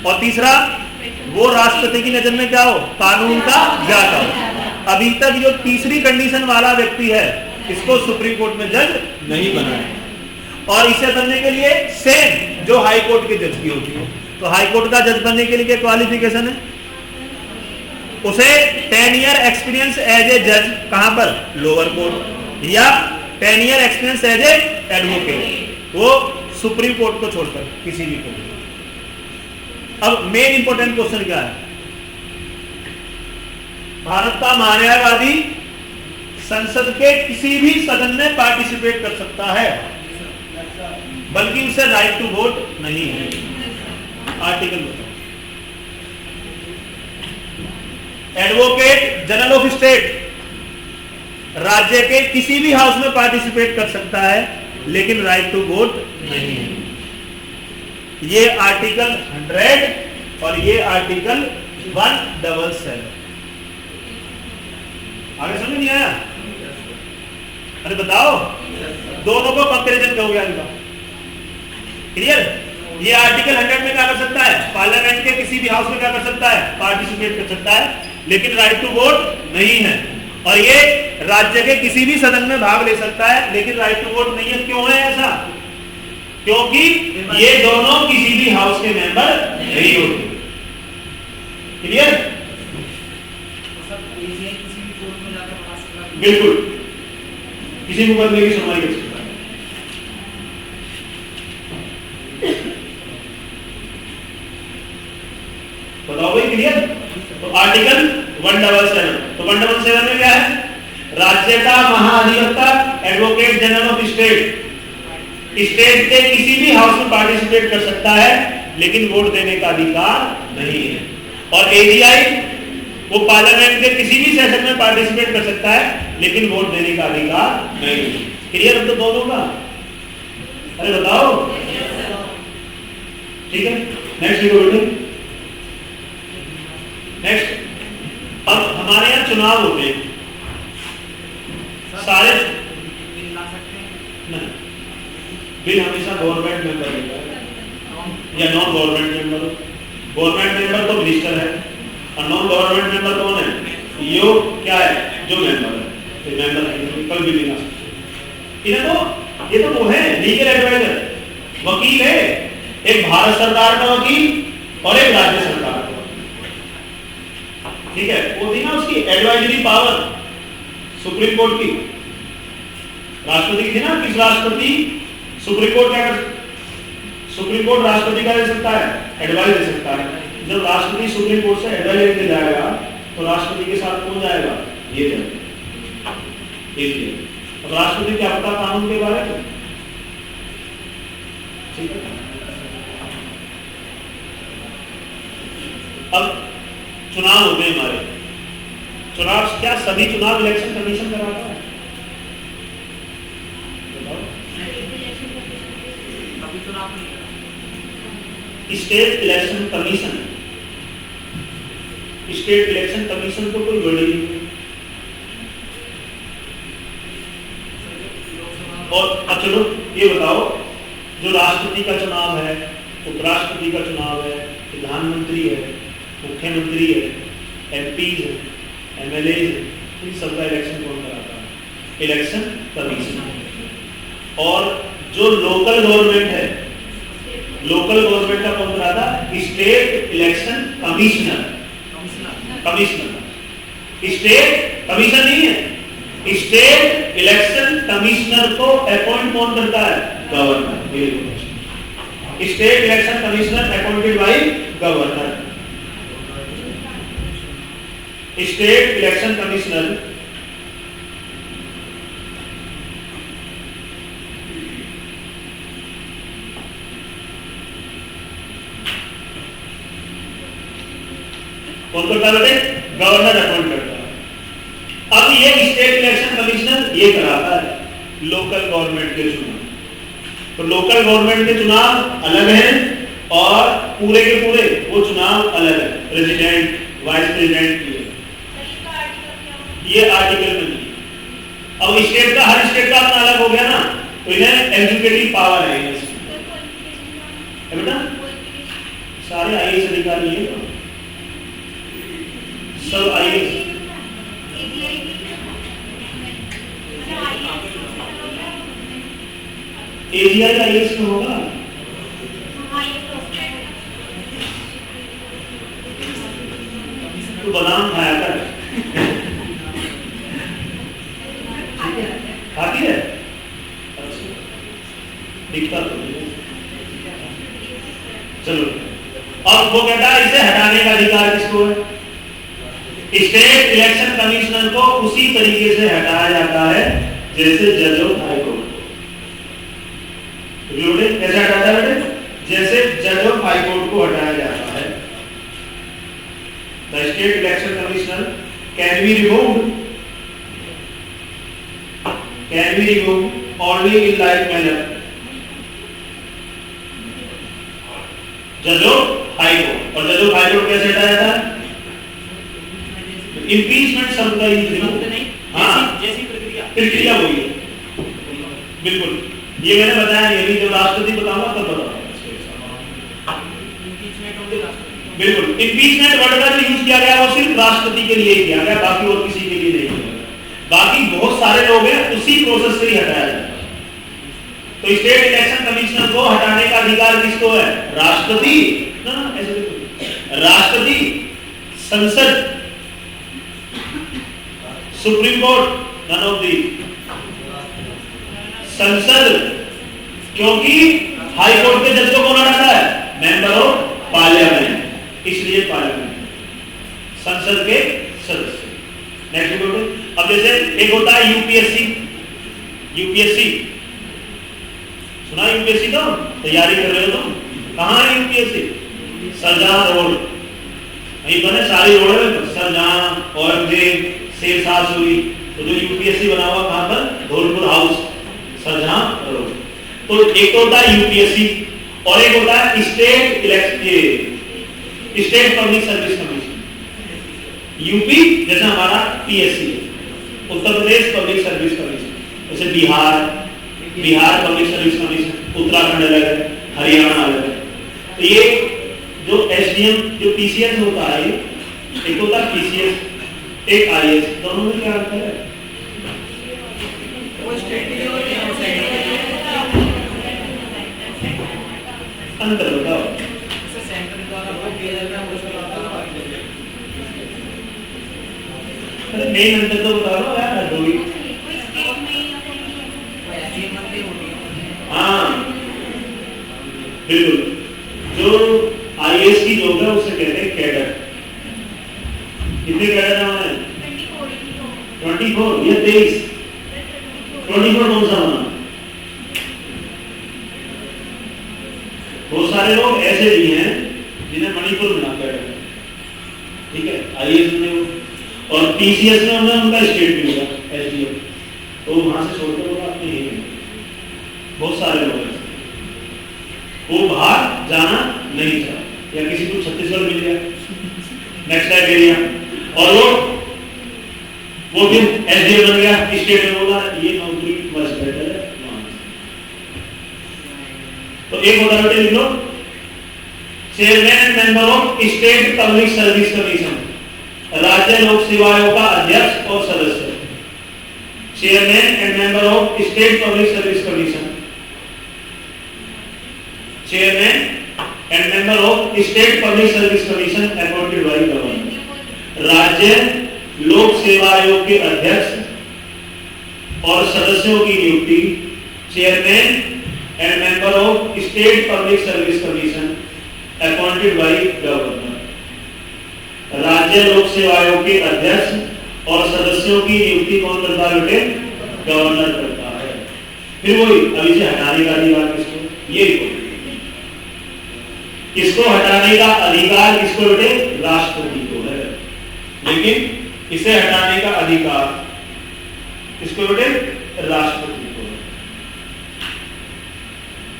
और तीसरा, वो राष्ट्रपति की नजर में क्या हो, कानून का ज्ञाता हो। अभी तक जो तीसरी कंडीशन वाला व्यक्ति है इसको सुप्रीम कोर्ट में जज नहीं बनाया। और इसे बनने के लिए सेम जो हाई कोर्ट के जज की होती है। तो हाई कोर्ट का जज बनने के लिए क्या क्वालिफिकेशन है, उसे 10 ईयर एक्सपीरियंस एज ए जज कहां पर, लोअर कोर्ट, या 10 year experience as a advocate, वो सुप्रीम कोर्ट को छोड़कर किसी भी कोर्ट। अब मेन इंपॉर्टेंट क्वेश्चन क्या है, भारत का महान्यायवादी संसद के किसी भी सदन में पार्टिसिपेट कर सकता है, बल्कि उसे राइट टू वोट नहीं है। आर्टिकल बताओ। एडवोकेट जनरल ऑफ स्टेट राज्य के किसी भी हाउस में पार्टिसिपेट कर सकता है, लेकिन राइट टू वोट नहीं है। ये आर्टिकल 100 और ये आर्टिकल 177। आगे समझ नहीं आया? अरे बताओ, दोनों को कंपैरिजन करोगे इनका, क्लियर? ये आर्टिकल 100 में क्या कर सकता है, पार्लियामेंट के किसी भी हाउस में क्या कर सकता है, पार्टिसिपेट कर सकता है, लेकिन राइट टू वोट नहीं है। और ये राज्य के किसी भी सदन में भाग ले सकता है, लेकिन राइट टू वोट नहीं है। क्यों है ऐसा? क्योंकि ये दोनों किसी भी हाउस के मेंबर नहीं होते। क्लियर? बिल्कुल, किसी मुकदमे की सुनवाई कर सकता है। बताओ भाई, क्लियर? तो आर्टिकल 177, तो 177 में क्या है, राज्य का महाधिवक्ता advocate general of state state के किसी भी हाउस में पार्टिसिपेट कर सकता है, लेकिन वोट देने का अधिकार नहीं है। और एजीआई वो पार्लियामेंट के किसी भी सेशन में पार्टिसिपेट कर सकता है, लेकिन वोट देने का अधिकार नहीं है। क्लियर? अब तो दोनों का, अरे बताओ, ठीक है? नेक्स्ट वीडियो बेटे, नेक्स्ट। अब हमारे यहाँ चुनाव होते हैं सारे, नहीं, बिल हमेशा गवर्नमेंट मेंबर देता है या non government member. Government member तो मिनिस्टर है, और नॉन गवर्नमेंट मेंबर कौन है, यो क्या है, जो मेंबर है, तो मेंबर है, कल भी देना सकते। इन्हें तो, ये तो वो है लीगल एडवाइजर, वकील है, एक भारत सरकार का वकील और एक राज्य सरकार का, ठीक है? वो थी ना उसकी एडवाइजरी पावर सुप्रीम कोर्ट की, राष्ट्रपति की थी ना, किस राष्ट्रपति, सुप्रीम कोर्ट क्या कर, सुप्रीम कोर्ट राष्ट्रपति का दे सकता है, एडवाइस दे सकता है। जब राष्ट्रपति सुप्रीम कोर्ट से एडवाइस लेके जाएगा, तो राष्ट्रपति के साथ कौन जाएगा, ये जाएगा। अब राष्ट्रपति क्या पता कानून के बारे में, ठीक है? अब चुनाव होते हैं हमारे, चुनाव क्या सभी चुनाव इलेक्शन कमीशन कराता है? State election commission, state election commission तो कोई बड़ी नहीं है। और चलो ये बताओ, जो राष्ट्रपति का चुनाव है, उपराष्ट्रपति का चुनाव है, प्रधानमंत्री है, मुख्यमंत्री है, एमपीज है, एमएलए है, इन सबका इलेक्शन कौन कराता है? Election commission. और जो लोकल गवर्नमेंट है, लोकल गवर्नमेंट का कौन कराता है? State election commissioner. Commissioner, state commission नहीं है, स्टेट इलेक्शन कमिश्नर को अपॉइंट कौन करता है? Governor. State election commissioner appointed by governor. State election commissioner कौन करता है? गवर्नर अपॉइंट करता है। अब ये स्टेट इलेक्शन कमिश्नर ये कराता है लोकल गवर्नमेंट के चुनाव। तो लोकल गवर्नमेंट के चुनाव अलग हैं और पूरे के पूरे वो चुनाव अलग है। प्रेसिडेंट, वाइस प्रेसिडेंट की है। सर इसका आर्टिकल क्या होगा? ये आर्टिकल में नहीं। अब स्टेट का, हर स्टेट का अपना अलग हो गया ना, तो इन्हें एग्जीक्यूटिव पावर है इनमें से। कोई क्वालिफिकेशन है बेटा, क्वालिफिकेशन सारे आईएएस अधिकारी हैं ना, सब आईएएस। एजीआई की मतलब आईएएस एजीआई आईएएस में होगा। तो बादाम खाया कर। खाती है? अच्छा, दिखता तो नहीं। चलो, अब वो कहता है इसे हटाने का अधिकार किसको है? स्टेट इलेक्शन कमिश्नर को उसी तरीके से हटाया जाता है जैसे जज ऑफ हाई कोर्ट को। कैसे हटाता है बेटे? जैसे जज ऑफ हाई कोर्ट को हटाया जाता है। The state election commissioner can be removed only in like manner. जज ऑफ हाई कोर्ट, और जज ऑफ हाई कोर्ट कैसे हटाया जाता है? इम्पीचमेंट शब्द का ही जैसी प्रक्रिया हुई है। बिल्कुल, ये मैंने बताया नहीं अभी, जब राष्ट्रपति बताऊंगा तब बताऊंगा। बिल्कुल, इम्पीचमेंट वर्ड का यूज किया गया वो सिर्फ राष्ट्रपति के लिए ही किया गया, बाकी और किसी के लिए नहीं किया गया। बाकी बहुत सारे लोग हैं, उसी प्रोसेस से ही हटाया जाता है। तो स्टेट इलेक्शन कमिश्नर को हटाने का अधिकार किसको है? राष्ट्रपति ना, ऐसे राष्ट्रपति, संसद, supreme court, none of the. संसद, क्योंकि हाई कोर्ट के जज को कौन हटाता है? मेंबर ऑफ पार्लियामेंट, इसलिए पार्लियामेंट, संसद के सदस्य। नेक्स्ट बोलो। अब जैसे एक होता है यूपीएससी, सुना यूपीएससी? तो तैयारी कर रहे हो तुम? कहाँ है यूपीएससी? सरजहां रोड, वहीं पर सारी रोड है, सरजहां, औरंगजेब, शेरशाह सूरी। तो जो यूपीएससी बना हुआ कहाँ पर? Dholpur house, Shahjahan road. तो एक तो होता है यूपीएससी और एक होता है state public service commission. UP जैसे हमारा PSC, Uttar Pradesh public service commission, जैसे Bihar public service commission, Uttarakhand अलग है, हरियाणा अलग है। तो ये जो एसडीएम, जो पीसीएस होता है, एक होता है पीसीएस, एक आईएएस, दोनों में क्या अंतर है? अंतर बताओ। अरे मेन अंतर तो बता दो यार, दोगी। हाँ बिल्कुल, जो आईएएस की जॉब है उसे कहते हैं कैडर। कितने कैडर है? 24 या 23? 24 कौन सा होना? बहुत सारे लोग ऐसे भी हैं जिन्हें मणिपुर में कैडर है, ठीक है, आईएएस में, और पीसीएस में उनका स्टेट भी होगा, एसडीएम, तो वहां से छोड़कर वो अपने ही में। बहुत सारे लोग हैं, वो बाहर जाना नहीं चाहते, या किसी को छत्तीसगढ़ मिल गया नेक्स्ट टाइम एरिया, और वो फिर एसडीएम बन गया, स्टेट में बोला ये नौकरी बस बेटर है। तो एक होता है लिख लो, chairman and member of state public service commission, राज्य लोक सेवा आयोग का अध्यक्ष और सदस्य। Chairman and member of state public service commission, chairman and member of state public service commission appointed by governor. राज्य लोक सेवा आयोग के अध्यक्ष और सदस्यों की नियुक्ति chairman and member of state public service commission appointed by governor. राज्य लोक सेवा आयोग के अध्यक्ष और सदस्यों की नियुक्ति कौन करता है बेटे? गवर्नर करता है। फिर वही, अभी से हटाने का अधिकार किसको? ये इसको हटाने का अधिकार किसको बेटे? राष्ट्रपति को है। लेकिन इसे हटाने का अधिकार किसको बेटे? राष्ट्रपति को है।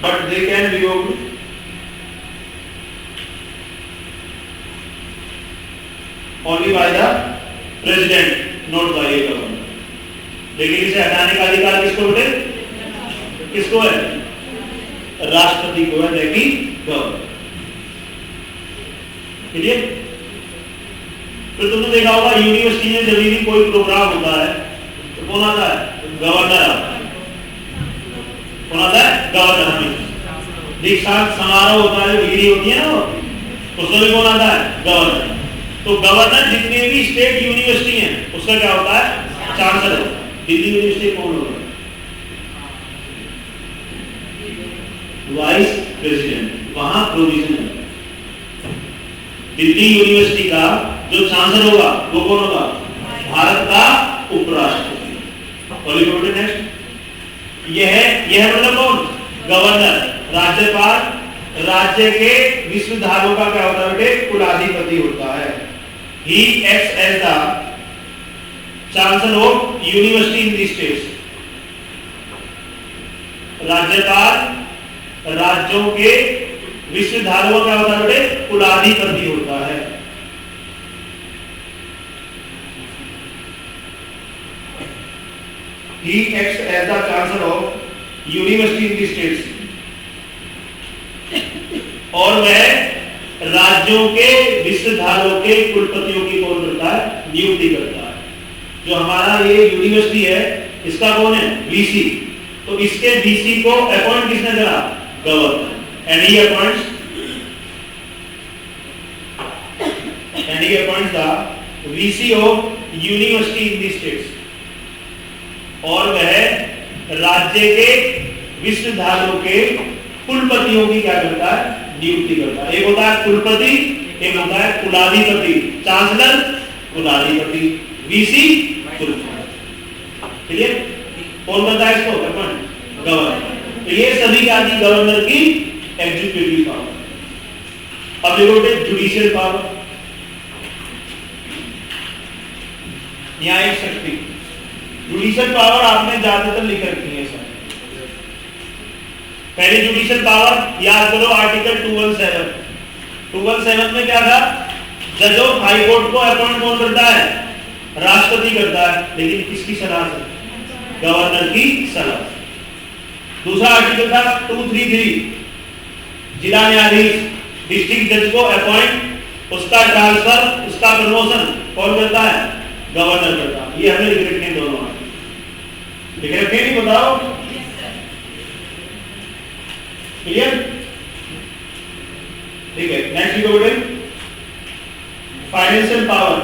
But they can revoke only by the president, not by a governor. लेकिन इसे हटाने का अधिकार किसको बेटे? किसको है? राष्ट्रपति को है, दैट इज गवर्नर। क्लियर? फिर तुमने देखा होगा यूनिवर्सिटी में जब भी कोई प्रोग्राम होता है तो कौन आता है? गवर्नर आता है। कौन आता है? गवर्नर। हमें दीक्षांत समारोह होता है, डिग्री होती है ना, उसमें भी कौन आता है? गवर्नर। तो गवर्नर जितने भी स्टेट यूनिवर्सिटी हैं उसका क्या होता है? चांसलर। दिल्ली यूनिवर्सिटी कौन होगा? Vice president. वहां प्रोविजन है दिल्ली यूनिवर्सिटी का जो चांसलर होगा वो कौन होगा? भारत का उपराष्ट्रपति। नेक्स्ट, यह मतलब कौन? गवर्नर। राज्यपाल राज्य के विश्वविद्यालयों का क्या होता है बेटे? कुलाधिपति होता है। He acts as the chancellor of university in the states. राज्यपाल राज्यों के विश्वविद्यालयों का क्या होता है बेटे? कुलाधिपति होता है। He acts as the chancellor of university in the states. और वह राज्यों के विश्वविद्यालयों के कुलपतियों की कौन करता है? नियुक्ति करता है। जो हमारा ये यूनिवर्सिटी है इसका कौन है? वीसी। तो इसके वीसी को अपॉइंट किसने करा? Governor. And he appoints the VC of university in the states. और वह राज्य के विश्वविद्यालयों के कुलपतियों की क्या करता है? नियुक्ति करता है। एक होता है कुलपति, एक होता है कुलाधिपति। चांसलर कुलाधिपति, वीसी कुलपति। क्लियर? कौन करता है इसको? गवर्नर। तो ये सभी क्या थी? गवर्नर की एग्जीक्यूटिव पावर। अब देखो जुडिशियल पावर, न्यायिक शक्ति। जुडिशियल पावर आपने ज्यादातर लिख रखी है सर। पहली जुडिशियल पावर याद करो, आर्टिकल 217। 217 में क्या था? जज ऑफ हाई कोर्ट को अपॉइंट कौन करता है? राष्ट्रपति करता है, लेकिन किसकी सलाह से? गवर्नर की सलाह से। दूसरा आर्टिकल था 233, जिला न्यायाधीश डिस्ट्रिक्ट जज को अपॉइंट, उसका ट्रांसफर, उसका प्रमोशन कौन करता है? गवर्नर करता है। ये हमें लिख रखे हैं दोनों, लिख रखे नहीं? बताओ। क्लियर? ठीक है। नेक्स्ट लिखो बेटे, फाइनेंशियल पावर।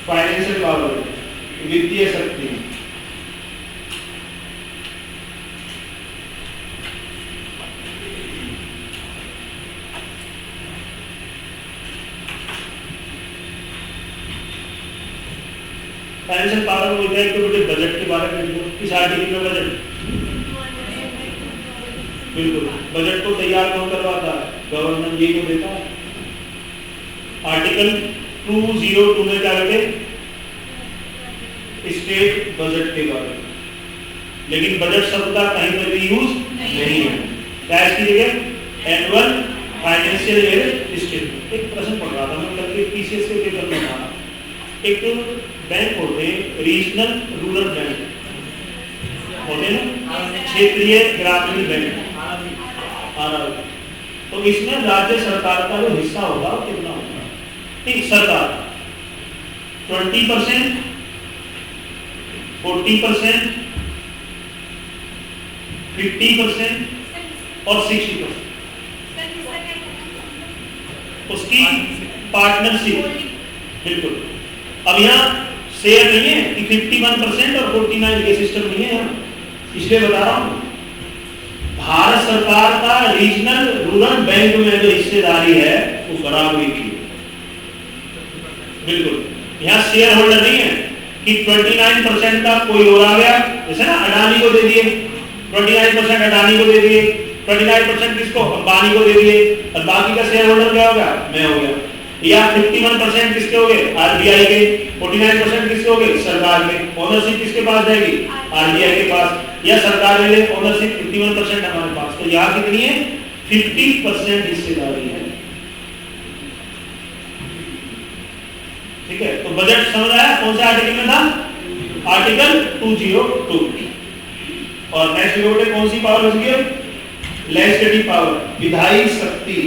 फाइनेंशियल पावर, वित्तीय शक्ति। फाइनेंशियल पावर बोलते हैं तो बेटे बजट के बारे में लिखो। किस आर्टिकल में बजट? बिल्कुल। बजट को तैयार कौन करवाता है? गवर्नर। ये तो देता है। आर्टिकल 202 में क्या बेटे? स्टेट बजट के बारे में। लेकिन बजट शब्द का कहीं पर भी यूज नहीं है। क्या इसकी जगह? Annual financial year statement. एक प्रश्न पढ़ रहा था मैं कल के पीसीएस के पेपर में था। एक बैंक होते हैं, रीजनल रूरल बैंक होते हैं ना, क्षेत्रीय ग्रामीण बैंक। तो इसमें राज्य सरकार का जो हिस्सा होगा वो कितना होगा? ठीक, सरकार 20%, 40%, 50% और 60%। उसकी पार्टनरशिप। बिल्कुल। अब यहाँ शेयर नहीं है कि 51% और 49, ये सिस्टम नहीं है यहाँ, इसलिए बता रहा हूँ। भारत सरकार का रीजनल रूरल बैंक में जो हिस्सेदारी है वो बराबरी की। बिल्कुल। यहाँ शेयर होल्डर नहीं है कि 29% का कोई और आ गया, जैसे ना अडानी को दे दिए, 29% अडानी को दे दिए, 29% किसको? अंबानी को दे दिए, और बाकी का शेयर होल्डर क्या होगा? मैं हो गया। या 51% किसके हो गए? आरबीआई के। 49% किसके हो गए? सरकार के। ओनरशिप किसके पास जाएगी? आरबीआई के पास। या सरकार ले ओनरशिप 51% हमारे पास। तो यहाँ कितनी है? 50% हिस्सेदारी है। तो बजट समझ आया कौन से आर्टिकल में था? आर्टिकल 202। और नेक्स्ट वीडियो कौन सी पावर बच गई? लेजिस्लेटिव पावर, विधायी शक्ति।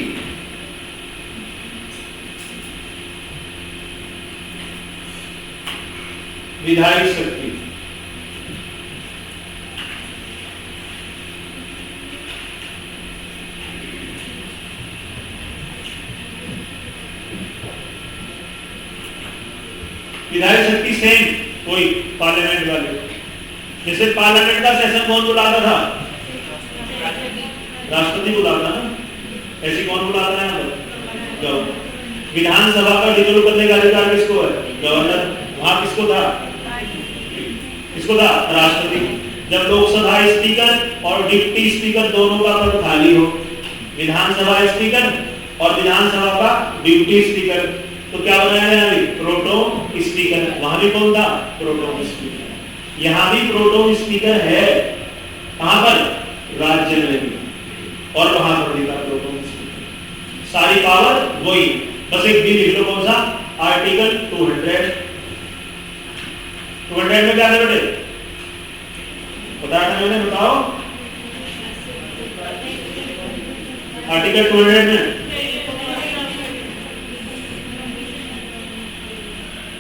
विधायी शक्ति विधायी शक्ति सेम कोई पार्लियामेंट वाले, जैसे पार्लियामेंट का सेशन कौन बुलाता था? राष्ट्रपति बुलाता ना, ऐसे कौन बुलाता है? गवर्नर। विधानसभा का डिजोल्व करने का अधिकार किसको है? गवर्नर। वहां किसको था? किसको था? राष्ट्रपति। जब लोकसभा स्पीकर और डिप्टी स्पीकर दोनों का पद खाली हो, विधानसभा स्पीकर और विधानसभा का डिप्टी स्पीकर, तो क्या बनाया गया? अभी प्रोटोम स्पीकर। वहां भी कौन था? प्रोटोम स्पीकर। यहाँ भी प्रोटोम स्पीकर है, कहां पर? राज्य में भी, और वहां पर भी था प्रोटोम स्पीकर। सारी पावर वही, बस एक भी लिख लो, कौन सा? आर्टिकल 200 में क्या है बेटे? बताया था मैंने, बताओ। आर्टिकल 200 में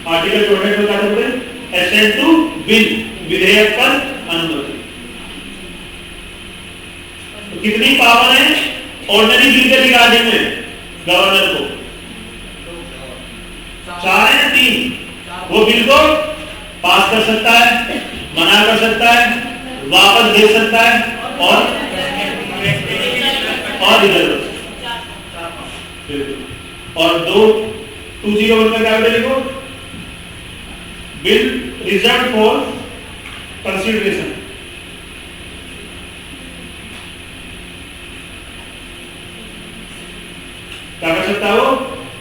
आर्टिकल 200 में क्या करते हैं? एसेंट टू बिल, विधेयक पर अनुमति। तो कितनी पावर है ऑर्डिनरी बिल के रिगार्डिंग में गवर्नर को? 4 है, 3। वो बिल को पास कर सकता है, मना कर सकता है, वापस दे सकता है, और रिजर्व। और 201 में क्या लिखो? Bill reserve for consideration. क्या कर सकता है वो?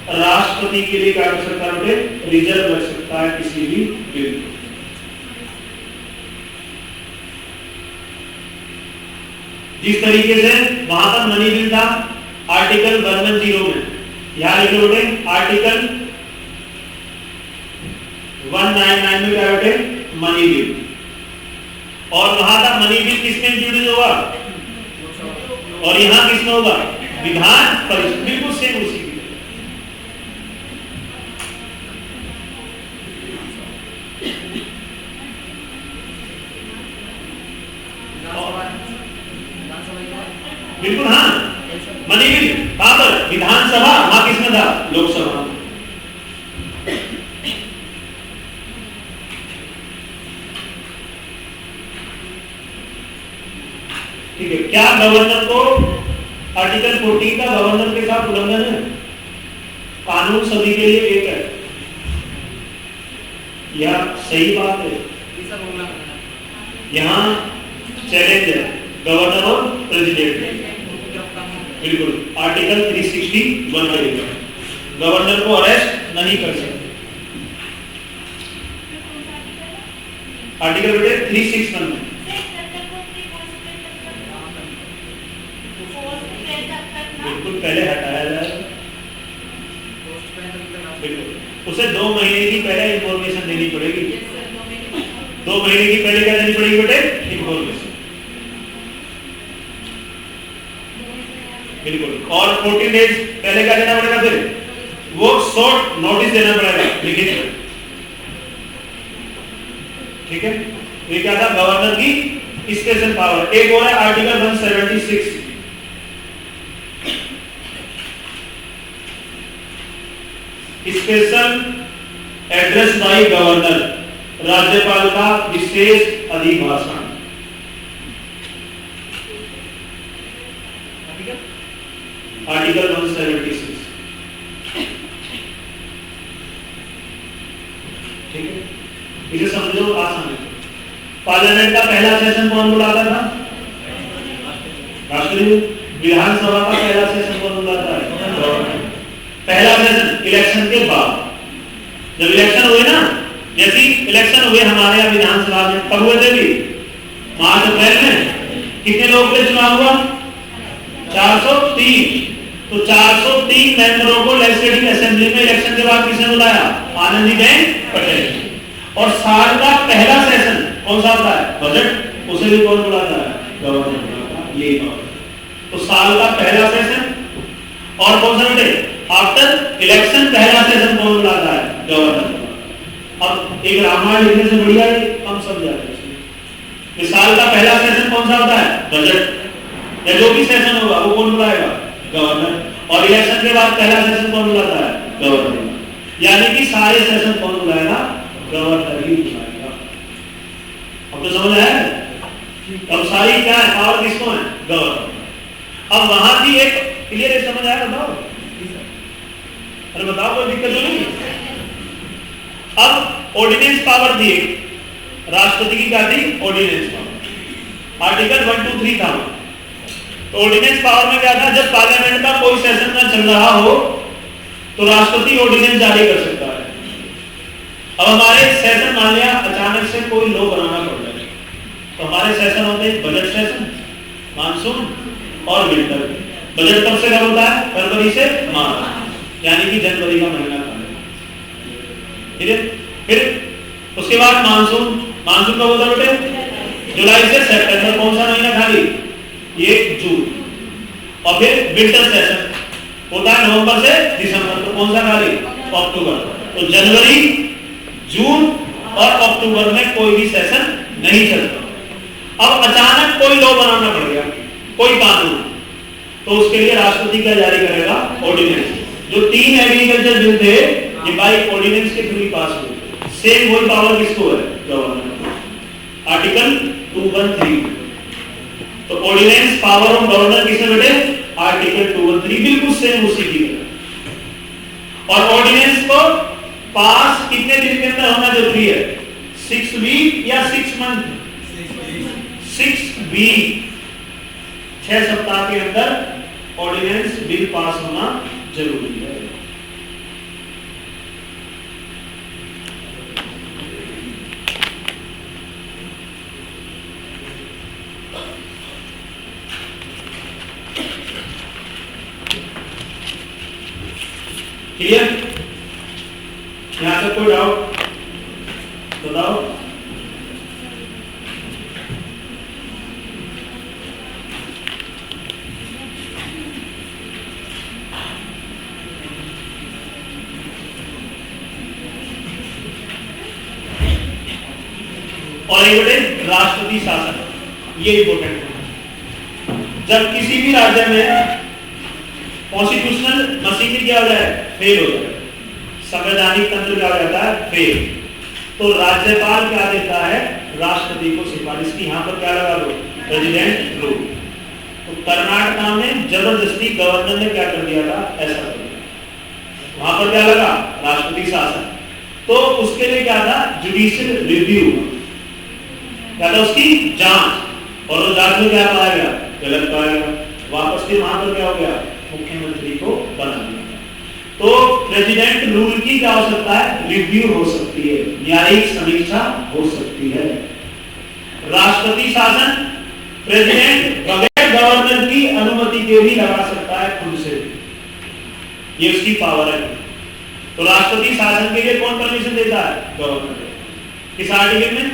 राष्ट्रपति के लिए क्या कर सकता है? रिजर्व रख सकता है किसी भी बिल। जिस तरीके से वहां पर मनी बिल था आर्टिकल 110 में, यहां लिख लो बेटे आर्टिकल 199 में क्या बेटे? Money bill. और वहां था मनी बिल किसमें इंट्रोड्यूस होगा? और यहां किसमें होगा? विधान परिषद। बिल्कुल सेम उसी की। बिल्कुल हाँ, मनी बिल कहां पर? विधानसभा। वहां किसमें था? लोकसभा। ठीक है। क्या गवर्नर को आर्टिकल 14 का गवर्नर के साथ उल्लंघन है? कानून सभी के लिए एक है, यह सही बात है। यहाँ चैलेंज है गवर्नर और प्रेसिडेंट। बिल्कुल आर्टिकल 361 में गवर्नर को अरेस्ट नहीं कर सकते। आर्टिकल बेटे 361 में बिल्कुल पहले हटाया जाए। बिल्कुल उसे 2 महीने की पहले इंफॉर्मेशन देनी पड़ेगी। 2 महीने की पहले क्या देनी पड़ेगी बेटे? इंफॉर्मेशन। बिल्कुल। और 14 डेज पहले क्या देना पड़ेगा? फिर वो शॉर्ट नोटिस देना पड़ेगा लिखित में। ठीक है। ये क्या था? गवर्नर की स्पेशल पावर। एक और है article 176, special address by governor, राज्यपाल का विशेष अभिभाषण। आर्टिकल 176। ठीक है, इसे समझो आसान है। पार्लियामेंट का पहला सेशन कौन बुलाता था? राष्ट्रपति। विधानसभा का पहला सेशन कौन बुलाता है? पहला सेशन इलेक्शन के बाद। जब इलेक्शन हुए ना, जैसे इलेक्शन हुए हमारे यहाँ विधानसभा में, कब हुए थे? भी मार्च अप्रैल में। कितने लोग के चुनाव हुआ? 403। तो 403 मेंबरों को लेजिस्लेटिव असेंबली में इलेक्शन के बाद किसने बुलाया? आनंदीबेन पटेल। और साल का पहला सेशन कौन सा होता है? बजट। उसे भी कौन बुलाता है? गवर्नर बुलाता है। ये तो साल का पहला सेशन और कौन सा बेटे? आफ्टर इलेक्शन पहला सेशन कौन बुलाता है? गवर्नर। अब एक रामायण लिखने से बढ़िया है, हम सब जानते हैं। साल का पहला सेशन कौन सा होता है? बजट। या जो भी सेशन होगा वो कौन बुलाएगा? गवर्नर। और इलेक्शन के बाद पहला सेशन कौन बुलाता है? गवर्नर। यानी कि सारे सेशन कौन बुलाएगा? गवर्नर ही बुलाएगा। अब तो समझ आया? अब सारी क्या है? पावर किसको है? गवर्नर। अब वहां भी एक क्लियर समझ आया? बताओ, अरे बताओ, कोई दिक्कत नहीं। अब ऑर्डिनेंस पावर थी, राष्ट्रपति की क्या थी? Ordinance power. आर्टिकल 123 था। तो ऑर्डिनेंस पावर में क्या था? जब पार्लियामेंट का कोई सेशन ना चल रहा हो तो राष्ट्रपति ऑर्डिनेंस जारी कर सकता है। अब हमारे सेशन मान लिया अचानक से कोई लॉ बनाना पड़ जाए, तो हमारे सेशन होते हैं बजट सेशन, मानसून और विंटर। बजट कब से कब होता है? फरवरी से मार्च, यानी कि जनवरी का महीना था। फिर उसके बाद मानसून। मानसून कब होता है बेटे? जुलाई से सितंबर। कौन सा महीना खाली? ये जून। और फिर विंटर सेशन होता है नवंबर से दिसंबर। तो कौन सा खाली? अक्टूबर। तो जनवरी, जून और अक्टूबर में कोई भी सेशन नहीं चलता। अब अचानक कोई लॉ बनाना पड़ गया, कोई कानून, तो उसके लिए राष्ट्रपति क्या जारी करेगा? ऑर्डिनेंस। जो 3 एग्रीकल्चर बिल थे ये बाई ऑर्डिनेंस के थ्रू ही पास हुए। सेम वही पावर किसको है? गवर्नर। आर्टिकल 213। तो ऑर्डिनेंस पावर ऑफ गवर्नर किसमें बेटे? आर्टिकल 213, बिल्कुल सेम उसी की तरह। और ऑर्डिनेंस को पास कितने दिन के अंदर होना जरूरी है? 6 वीक या 6 मंथ? 6 वीक, 6 सप्ताह के अंदर ऑर्डिनेंस बिल पास होना जरूरी है। क्लियर? यहां तक कोई डाउट बताओ? और एक बटे राष्ट्रपति शासन, ये इंपॉर्टेंट है। जब किसी भी राज्य में कॉन्स्टिट्यूशनल मशीनरी क्या हो जाए? फेल हो जाए, संवैधानिक तंत्र क्या हो जाता है? फेल। तो राज्यपाल क्या देता है? राष्ट्रपति को सिफारिश की, यहां पर क्या लगा दो? President rule. तो कर्नाटक में जबरदस्ती गवर्नर ने क्या कर दिया था? ऐसा कर दिया। वहां पर क्या लगा? राष्ट्रपति शासन। तो उसके लिए क्या था? जुडिशियल रिव्यू, क्या था? उसकी जांच। और उस जांच में क्या पाया गया? गलत पाया गया। वापस फिर वहां पर क्या हो गया? मुख्यमंत्री को बना दिया। तो प्रेसिडेंट रूल की क्या हो सकता है? रिव्यू हो सकती है, न्यायिक समीक्षा हो सकती है। राष्ट्रपति शासन प्रेसिडेंट बगैर गवर्नर की अनुमति के भी लगा सकता है खुद से, ये उसकी पावर है। तो राष्ट्रपति शासन के लिए कौन परमिशन देता है? गवर्नर। किस आर्टिकल में?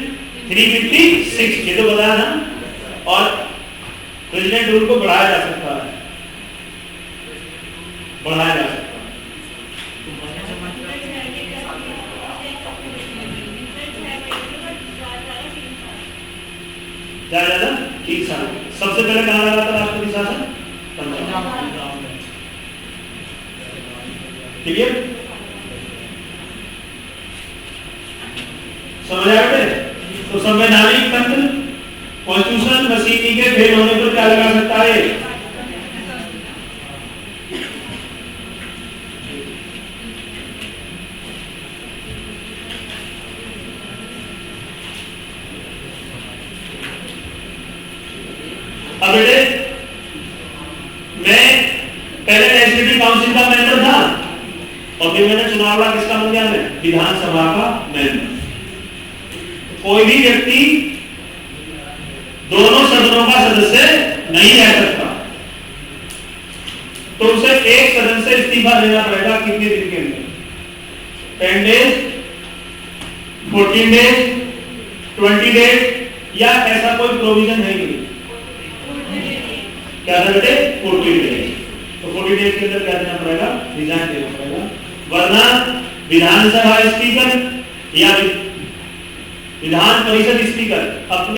356, ये तो बताया ना। और प्रेसिडेंट रूल को बढ़ाया जा सकता है, बढ़ाया जा सकता है। ज्यादा 3 साल। सबसे पहले कहां लगा था राष्ट्रपति शासन? पंजाब। क्लियर? समझ आया? तो संवैधानिक तंत्र कॉन्स्टिट्यूशनल मशीनरी के फेल होने पर क्या लगा सकता है? अब बेटे मैं पहले लेजिस्लेटिव काउंसिल का मेंबर था और फिर मैंने चुनाव लड़ा किसका बन गया? मैं विधानसभा का मेंबर। कोई भी व्यक्ति दोनों सदनों का सदस्य नहीं रह सकता। तो उसे एक सदन से इस्तीफा देना पड़ेगा कितने दिन के अंदर? 10 डेज, 14 डेज, 20 डेज, या ऐसा कोई प्रोविजन है नहीं? क्या था बेटे? 14 डेज। तो 40 डेज के अंदर क्या देना पड़ेगा? रिजाइन देना पड़ेगा, वरना विधानसभा स्पीकर या विधान परिषद स्पीकर अपने